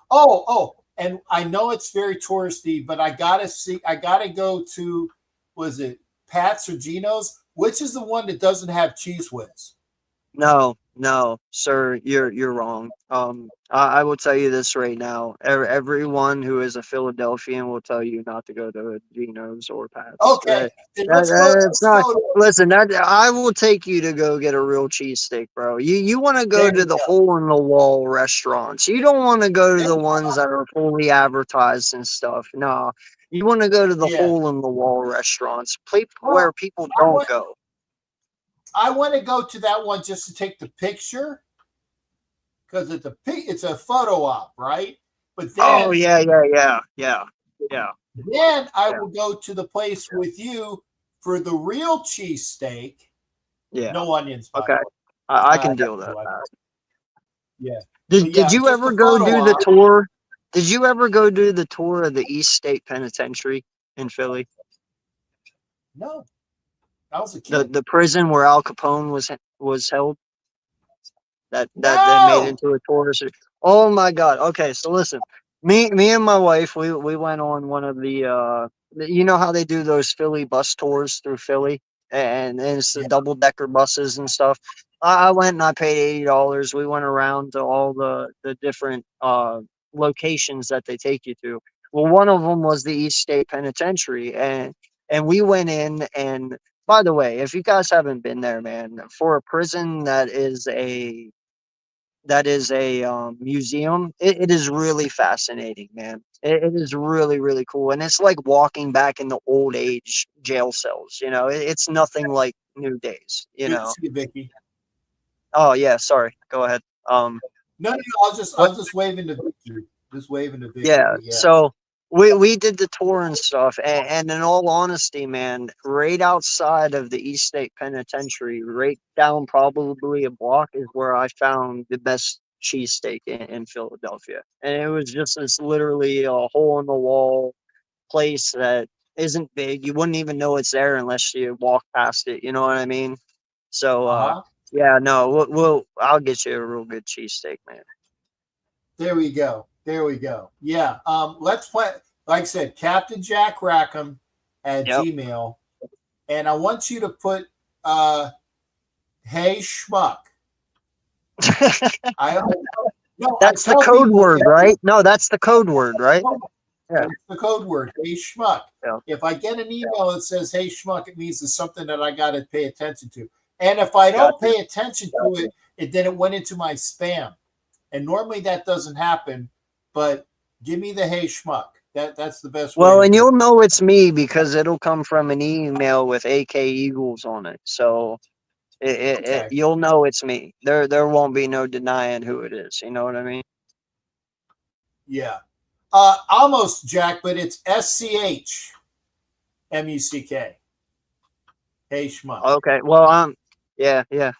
and I know it's very touristy, but I gotta go to, was it Pat's or Gino's? Which is the one that doesn't have Cheese Whiz? No, sir, you're wrong. I will tell you this right now. Everyone who is a Philadelphian will tell you not to go to Geno's or Pat's. Okay, then It's not. Listen, I will take you to go get a real cheesesteak, bro. You want to go There to you the go. hole in the wall restaurants. You don't want to go to the ones that are fully advertised and stuff. No, you want to go to the Yeah. hole in the wall restaurants, Well, where people don't go. I want to go to that one just to take the picture because it's a photo op, right? But then, Oh yeah. then I will go to the place with you for the real cheesesteak. Yeah. No onions, by Okay. the way. I can deal with that. Yeah. Did you just ever a go photo do the op. tour? Did you ever go do the tour of the East State Penitentiary in Philly? No, I was a The kid. the prison where Al Capone was held, that they made No. into a tourist. Oh my God. Okay, so listen. Me and my wife, we went on one of you know how they do those Philly bus tours through Philly, and it's the Yeah. double decker buses and stuff. I went and I paid $80. We went around to all the different locations that they take you to. Well, one of them was the East State Penitentiary, and we went in. And by the way, if you guys haven't been there, man, for a prison that is a museum, it is really fascinating, man. It is really, really cool. And it's like walking back in the old age jail cells. It's nothing like new days. Good to see you, Vicky. Oh yeah, sorry, go ahead. No, I What? was just waving to Vicky. Just waving to Vicky. Yeah, But yeah. so we did the tour and stuff, and in all honesty, man, right outside of the East State Penitentiary, right down probably a block, is where I found the best cheesesteak in Philadelphia. And it was just this literally a hole in the wall place that isn't big. You wouldn't even know it's there unless you walk past it. You know what I mean? So Uh-huh. yeah, no, I'll get you a real good cheesesteak, man. There we go. Yeah. Let's play. Like I said, Captain Jack Rackham at Yep. Gmail, and I want you to put hey schmuck. That's the code word, right? No, that's the code word, right? Yeah. That's the code word. Hey schmuck. Yeah. If I get an email that says hey schmuck, it means it's something that I got to pay attention to. And if I don't pay attention to it, then it went into my spam. And normally that doesn't happen, but give me the hey schmuck. That's the best way. Well, and you'll know it's me because it'll come from an email with AK Eagles on it. So you'll know it's me. There won't be no denying who it is. You know what I mean? Yeah. Almost Jack, but it's SCHMUCK. Hey schmuck. Okay. Well, yeah. Yep.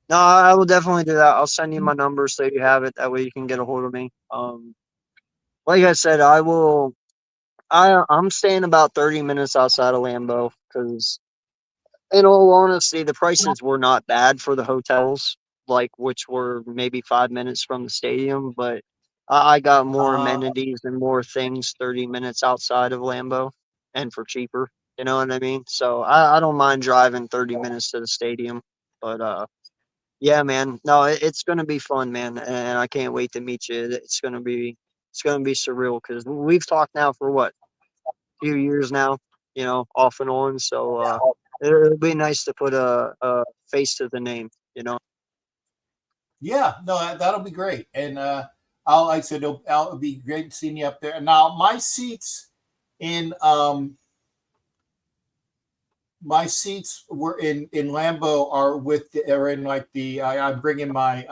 No, I will definitely do that. I'll send you my number so you have it. That way you can get a hold of me. Like I said, I'm staying about 30 minutes outside of Lambeau because, in all honesty, the prices were not bad for the hotels, which were maybe 5 minutes from the stadium, but I got more amenities and more things 30 minutes outside of Lambeau and for cheaper. You know what I mean? So I don't mind driving 30 minutes to the stadium, but yeah, man. No, it's gonna be fun, man, and I can't wait to meet you. It's gonna be surreal because we've talked now for what, a few years now, off and on. So it'll be nice to put a face to the name, Yeah, no, that'll be great. And like I said, it'll be great seeing you up there. Now, my seats in my seats were in Lambeau are in like the I'm bringing my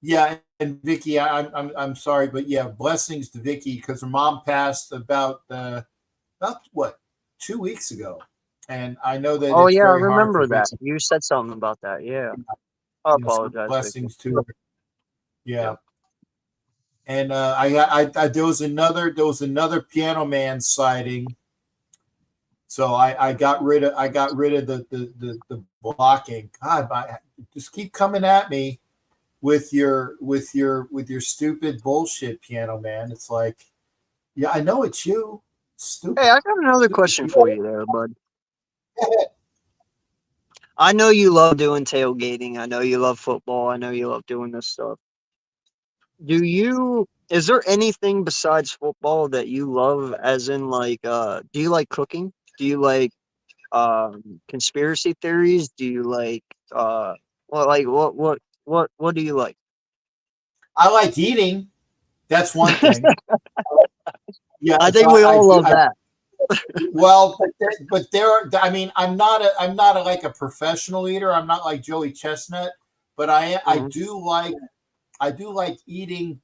yeah, and Vicky, I'm sorry, but yeah, blessings to Vicky because her mom passed about what 2 weeks ago, and I know that Oh it's yeah, I very hard for remember that. Vicky. You said something about that. Yeah. I So apologize, Vicky. blessings to her. Yeah. Yeah, and there was another Piano Man sighting, so I got rid of the blocking. God, just keep coming at me with your stupid bullshit, Piano Man. It's like, yeah, I know it's you. Hey, Stupid, I got another stupid. question for you there, bud. I know you love doing tailgating. I know you love football. I know you love doing this stuff. Is there anything besides football that you love, as in like do you like cooking? Do you like conspiracy theories? Do you like what do you like? I like eating. That's one thing. Yeah, I so think we I all do. love that. Well, but there are. I mean, I'm not like a professional eater. I'm not like Joey Chestnut, but Mhm. I do like eating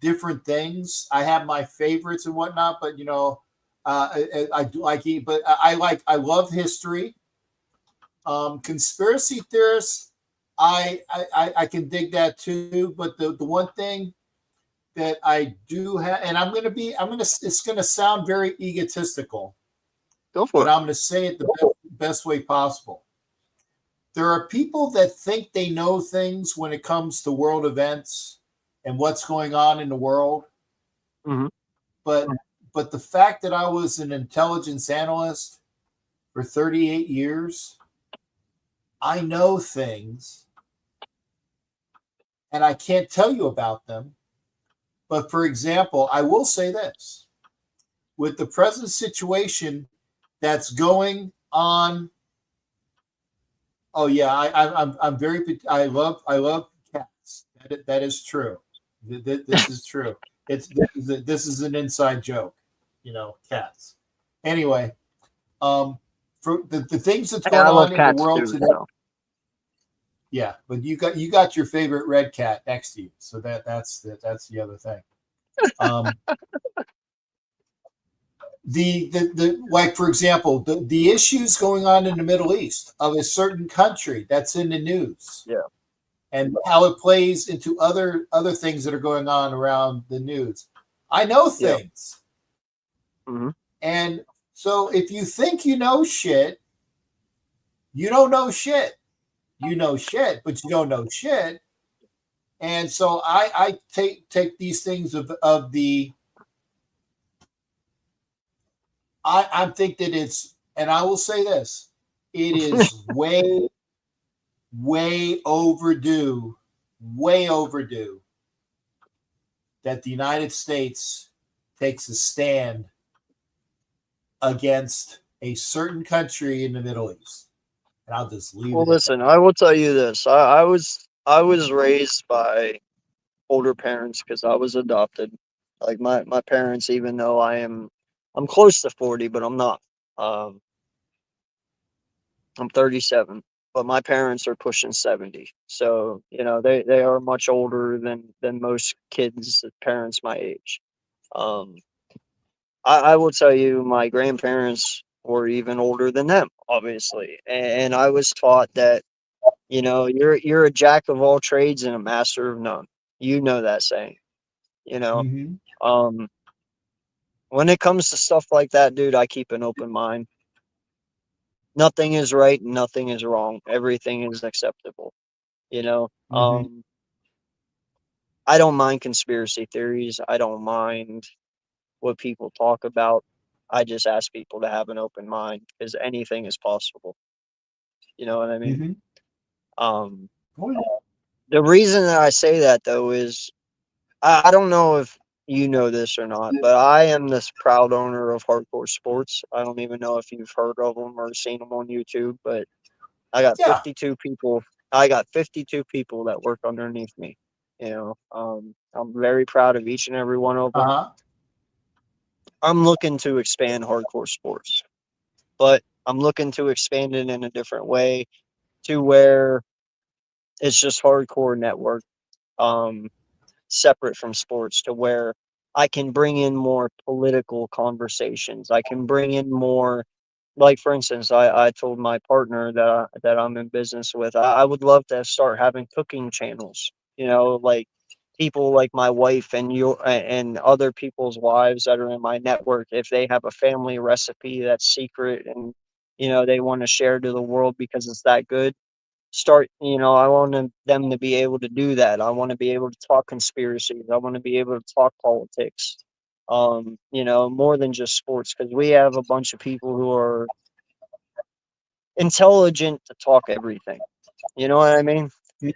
different things. I have my favorites and whatnot, but I do like eat. But I love history. Conspiracy theorists, I can dig that too. But the one thing that I do have, and it's gonna sound very egotistical, Go but for it. I'm gonna say it the best way possible. There are people that think they know things when it comes to world events and what's going on in the world, Hmm. but the fact that I was an intelligence analyst for 38 years, I know things and I can't tell you about them. But for example, I will say this with the present situation that's going on. Oh yeah, I'm very. I love cats. That is true. This is true. This is an inside joke. Cats. Anyway, for the things that's Hey, going I love on in the cats world too, today. so Yeah, but you got your favorite red cat next to you, so that's the other thing. Um, the like for example the issues going on in the Middle East of a certain country that's in the news yeah. and how it plays into other things that are going on around the news. I know Yeah. things, Hmm. and so if you think you know shit, you don't know shit. You know shit, but you don't know shit. And so I take these things of the I think that it's, and I will say this, it is way overdue that the United States takes a stand against a certain country in the Middle East. And I'll just leave Well, it at listen, that. I will tell you this. I was raised by older parents because I was adopted. Like my parents, even though I'm close to 40, but I'm not. Um, I'm 37, but my parents are pushing 70. So, they are much older than most kids, parents my age. Um, I will tell you, my grandparents were even older than them, obviously. And I was taught that, you're a jack of all trades and a master of none. You know that saying, you know. Mm-hmm. Um, when it comes to stuff like that, dude, I keep an open mind. Nothing is right, nothing is wrong. Everything is acceptable, you know. Mm-hmm. I don't mind conspiracy theories. I don't mind what people talk about. I just ask people to have an open mind because anything is possible. You know what I mean? Mm-hmm. Um, Oh, yeah. the reason that I say that though is I don't know if you know this or not, but I am this proud owner of Hardcore Sports. I don't even know if you've heard of them or seen them on YouTube, but I got Yeah. 52 people. I got 52 people that work underneath me. I'm very proud of each and every one of them. Uh-huh. I'm looking to expand hardcore sports. but I'm looking to expand it in a different way to where it's just hardcore network, um, separate from sports, to where I can bring in more political conversations. I can bring in more, like for instance, I told my partner that I'm in business with, I would love to start having cooking channels. Like people like my wife and and other people's wives that are in my network, if they have a family recipe that's secret and they want to share to the world because it's that good, I want them to be able to do that. I want to be able to talk conspiracies. I want to be able to talk politics, more than just sports, because we have a bunch of people who are intelligent to talk everything. You know what I mean?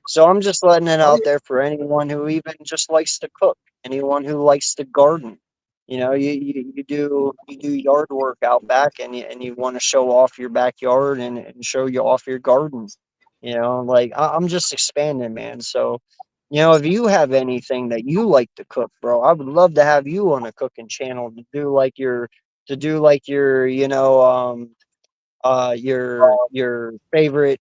So I'm just letting it Oh out yeah. there for anyone who even just likes to cook, anyone who likes to garden. You do yard work out back, and you want to show off your backyard and show you off your garden. Like I'm just expanding, man. So, if you have anything that you like to cook, bro, I would love to have you on a cooking channel to do like your favorite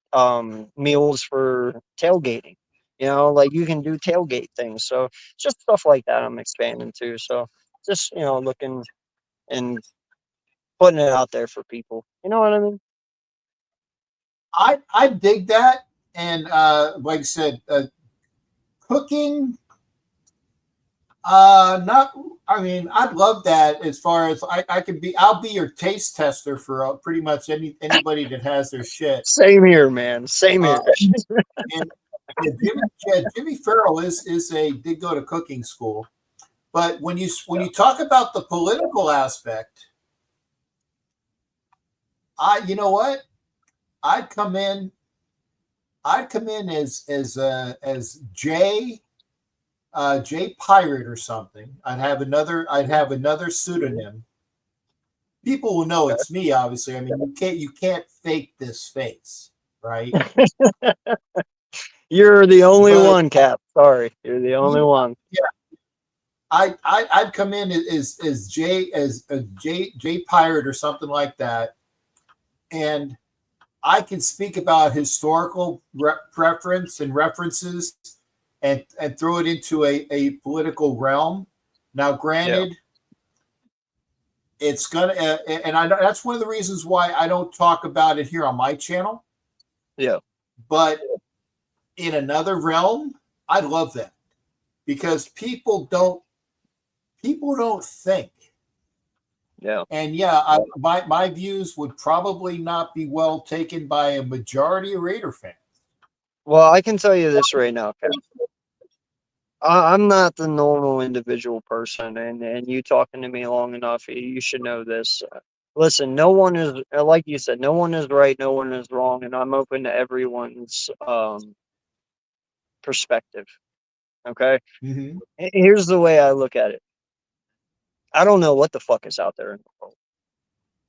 meals for tailgating. Like you can do tailgate things. So just stuff like that I'm expanding to. So just looking and putting it out there for people. You know what I mean? I dig that, and like I said, cooking. Not. I mean, I'd love that. As far as I could be, I'll be your taste tester for pretty much anybody that has their shit. Same here, man. Same Uh, here. and yeah, Jimmy Farrell did go to cooking school, but when you talk about the political aspect, you know what, I'd come in as Jay Pirate or something. I'd have another pseudonym. People will know it's me. Obviously, I mean you can't fake this face, right? You're the only But one, Cap. Sorry, you're the only yeah, one. I'd come in as Jay Pirate or something like that, and I can speak about historical preference and references, and throw it into a political realm. Now, Yeah, granted, it's gonna, and that's one of the reasons why I don't talk about it here on my channel. yeah, But in another realm, I love that because people don't think. yeah. And yeah, my views would probably not be well taken by a majority of Raider fans. Well, I can tell you this right now, Cap. I'm not the normal individual person, and you talking to me long enough, you should know this. Listen, no one is, like you said, no one is right, no one is wrong, and I'm open to everyone's perspective. Okay, Mm-hmm. Here's the way I look at it. I don't know what the fuck is out there in the world.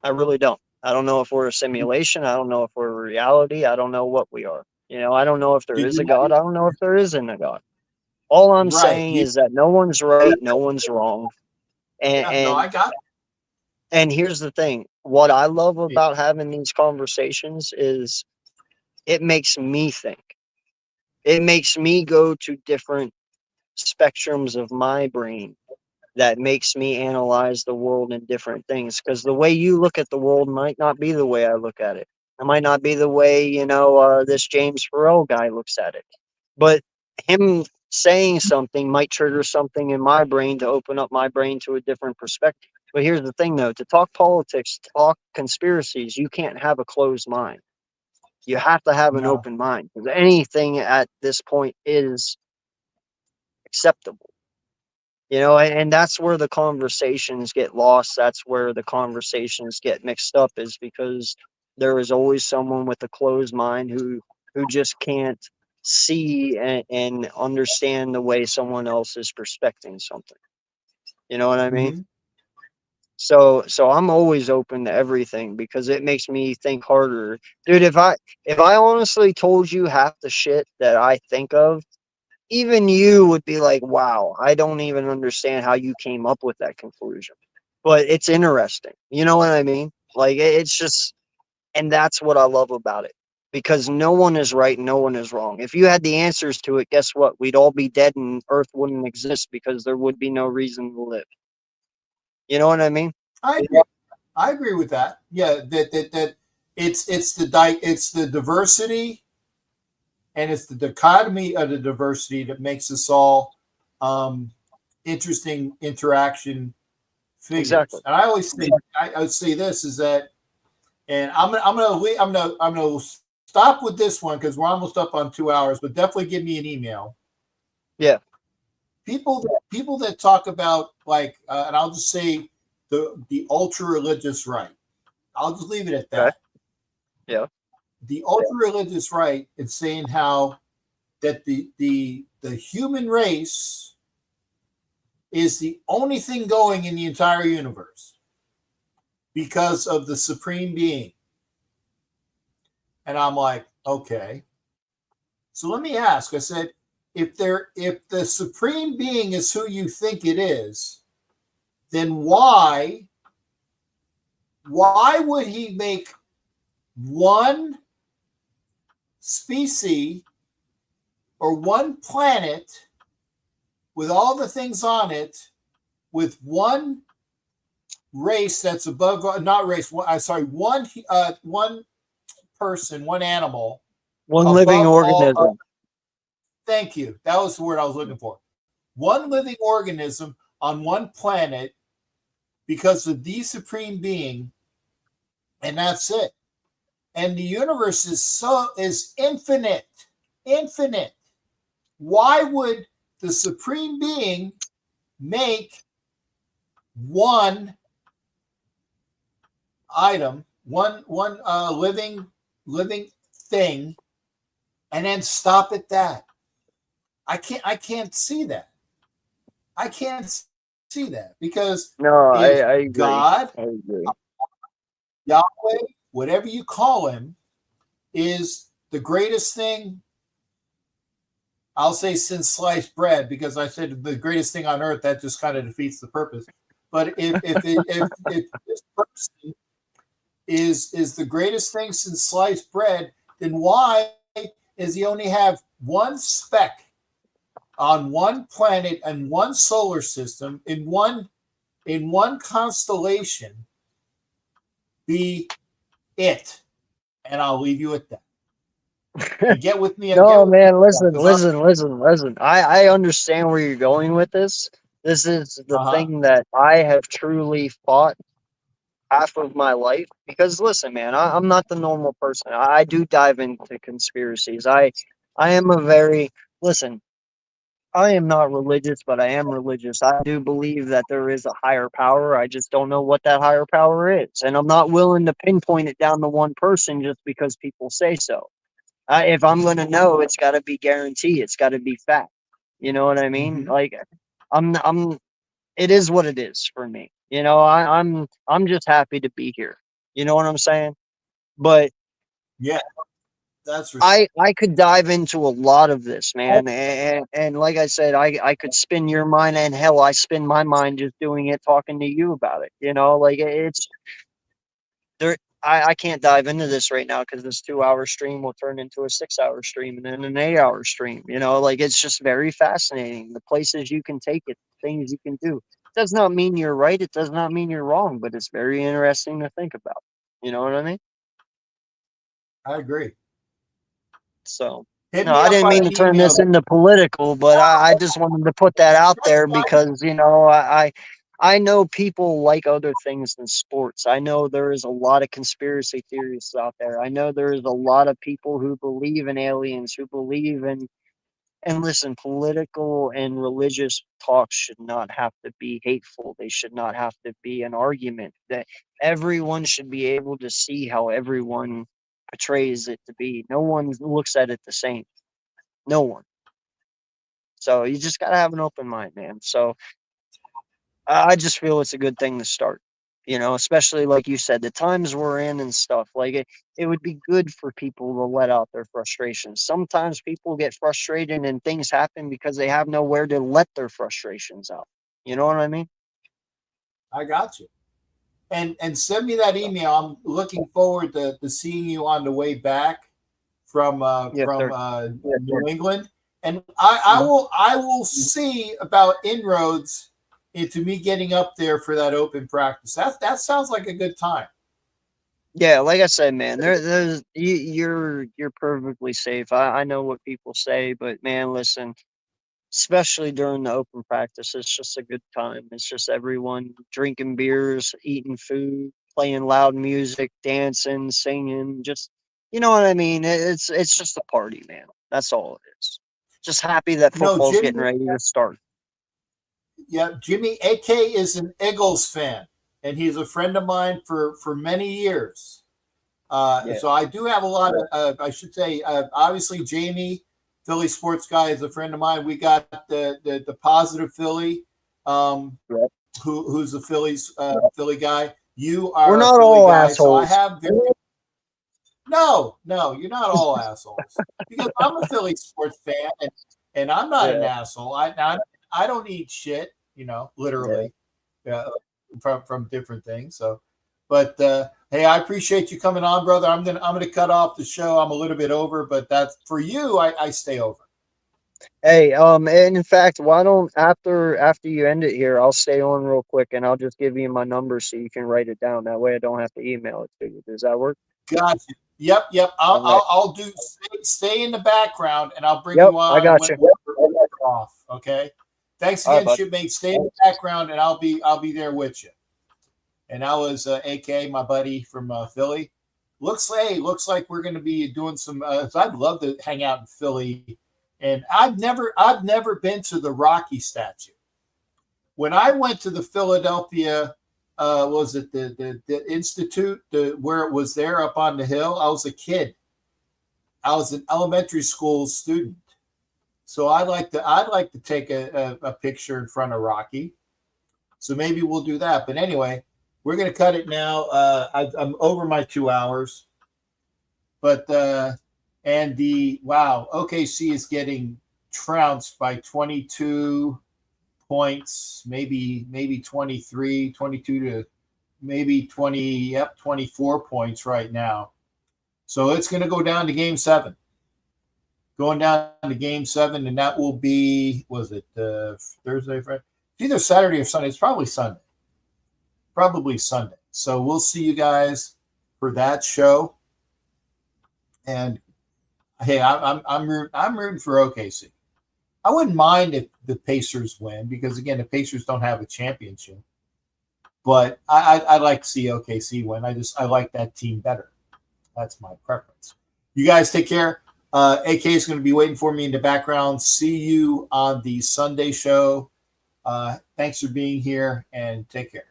I really don't. I don't know if we're a simulation. I don't know if we're a reality. I don't know what we are. I don't know if there Did is a you? God. I don't know if there isn't a God. All I'm Right. saying is that no one's right, no one's wrong. And Yeah. No, and I got. and here's the thing. What I love about having these conversations is it makes me think. It makes me go to different spectrums of my brain that makes me analyze the world in different things. Because the way you look at the world might not be the way I look at it. It might not be the way, this James Farrell guy looks at it. But him saying something might trigger something in my brain to open up my brain to a different perspective. But here's the thing, though, to talk politics, to talk conspiracies, you can't have a closed mind. You have to have an No. open mind because anything at this point is acceptable. And that's where the conversations get lost. That's where the conversations get mixed up, is because there is always someone with a closed mind who just can't see and understand the way someone else is perspecting something. You know what I mean? Mm-hmm. So I'm always open to everything because it makes me think harder. Dude, if I honestly told you half the shit that I think of, even you would be like, wow, I don't even understand how you came up with that conclusion. But it's interesting. You know what I mean? Like, it's just, And that's what I love about it. Because no one is right, no one is wrong. If you had the answers to it, guess what? We'd all be dead and Earth wouldn't exist because there would be no reason to live. You know what I mean? I agree. I agree with that. Yeah, that it's the diversity and it's the dichotomy of the diversity that makes us all interesting interaction figures. Exactly. And I always say I would say this is that, and I'm gonna stop with this one because we're almost up on 2 hours. But definitely give me an email. Yeah. People that talk about like, and I'll just say the ultra religious right. I'll just leave it at that. Okay. Yeah. The ultra religious right is saying how that the human race is the only thing going in the entire universe because of the supreme being. And I'm like, okay. So let me ask. I said, if the supreme being is who you think it is, then why would he make one species or one planet with all the things on it with one race that's above, not race, I'm sorry, one person, one animal One living above all. organism. Thank you. That was the word I was looking for. One living organism on one planet because of the supreme being, and that's it. And the universe is infinite. Why would the supreme being make one item, one living thing, and then stop at that? I can't see that. I can't see that because No, if I agree. God, I agree. Yahweh, whatever you call him, is the greatest thing, I'll say, since sliced bread, because I said the greatest thing on earth, that just kind of defeats the purpose. But if this person is the greatest thing since sliced bread, then why does he only have one speck on one planet and one solar system in one constellation be it? And I'll leave you at that. And get with me. No, Get with me, man, listen, because listen. I understand where you're going with this. This is the thing that I have truly fought half of my life. Because listen, man, I'm not the normal person. I do dive into conspiracies. I am a very listen. I am not religious, but I am religious. I do believe that there is a higher power. I just don't know what that higher power is, and I'm not willing to pinpoint it down to one person just because people say so. If I'm going to know, it's got to be guaranteed. It's got to be fact. You know what I mean? Like, I'm. It is what it is for me. You know, I'm just happy to be here. You know what I'm saying? But yeah, that's for sure. I could dive into a lot of this, man, and like I said, I could spin your mind, and hell, I spin my mind just doing it, talking to you about it. You know, like it's there. I can't dive into this right now because this 2 hour stream will turn into a 6 hour stream and then an 8 hour stream. You know, like it's just very fascinating. The places you can take it, things you can do. It does not mean you're right. It does not mean you're wrong, but it's very interesting to think about. You know what I mean? I agree. So, Hit no, me I up didn't on mean to the turn email. this into political, but I just wanted to put that out That's there fine. because, you know, I know people like other things than sports. I know there is a lot of conspiracy theorists out there. I know there is a lot of people who believe in aliens, who believe in, and listen, political and religious talks should not have to be hateful. They should not have to be an argument. That everyone should be able to see how everyone portrays it to be. No one looks at it the same. No one. So you just gotta have an open mind, man. So I just feel it's a good thing to start. You know, especially like you said, the times we're in and stuff. Like it would be good for people to let out their frustrations. Sometimes people get frustrated and things happen because they have nowhere to let their frustrations out. You know what I mean? I got you. and send me that email. I'm looking forward to seeing you on the way back from Yes, sir. New England, and I will see about inroads into me getting up there for that open practice. That sounds like a good time. Yeah, like I said, man, you're perfectly safe. I know what people say, but man, listen, especially during the open practice, it's just a good time. It's just everyone drinking beers, eating food, playing loud music, dancing, singing, just you know what I mean? It's just a party, man. That's all it is. Just happy that No, football's Jimmy. getting ready to start. Yeah, Jimmy AK is an Eagles fan, and he's a friend of mine for many years. Yeah. So I do have a lot of, I should say, obviously Jamie, Philly sports guy, is a friend of mine. We got the positive Philly, Yep. who's a Philly guy. You We're are a not Philly all guy, so I assholes. have no, you're not all assholes because I'm a Philly sports fan, and I'm not an Yeah. asshole. I don't eat shit, Yeah. literally, from different things. So, but hey, I appreciate you coming on, brother. I'm gonna cut off the show. I'm a little bit over, but that's for you. I stay over. Hey, and in fact, why don't after you end it here, I'll stay on real quick and I'll just give you my number so you can write it down. That way I don't have to email it to you. Does that work? Gotcha. Yep. All right. I'll do stay in the background, and I'll bring Yep, you I on got when you. we're off. Okay. Thanks All right, again, bud. shipmate. Stay in the background, and I'll be there with you. And that was AK, my buddy from Philly. Looks like we're going to be doing some. So I'd love to hang out in Philly, and I've never been to the Rocky statue. When I went to the Philadelphia, was it the Institute, where it was there up on the hill? I was a kid. I was an elementary school student, so I'd like to take a picture in front of Rocky. So maybe we'll do that. But anyway, we're going to cut it now. I'm over my 2 hours, but and wow, OKC is getting trounced by 22 points, maybe 23, 22 to maybe 20, 24 points right now. So it's going to go down to game 7. Going down to game 7, and that will be, was it Thursday, Friday? It's either Saturday or Sunday. It's probably Sunday. So we'll see you guys for that show. And hey, I'm rooting for OKC. I wouldn't mind if the Pacers win because again, the Pacers don't have a championship. But I'd like to see OKC win. I like that team better. That's my preference. You guys take care. AK is going to be waiting for me in the background. See you on the Sunday show. Thanks for being here and take care.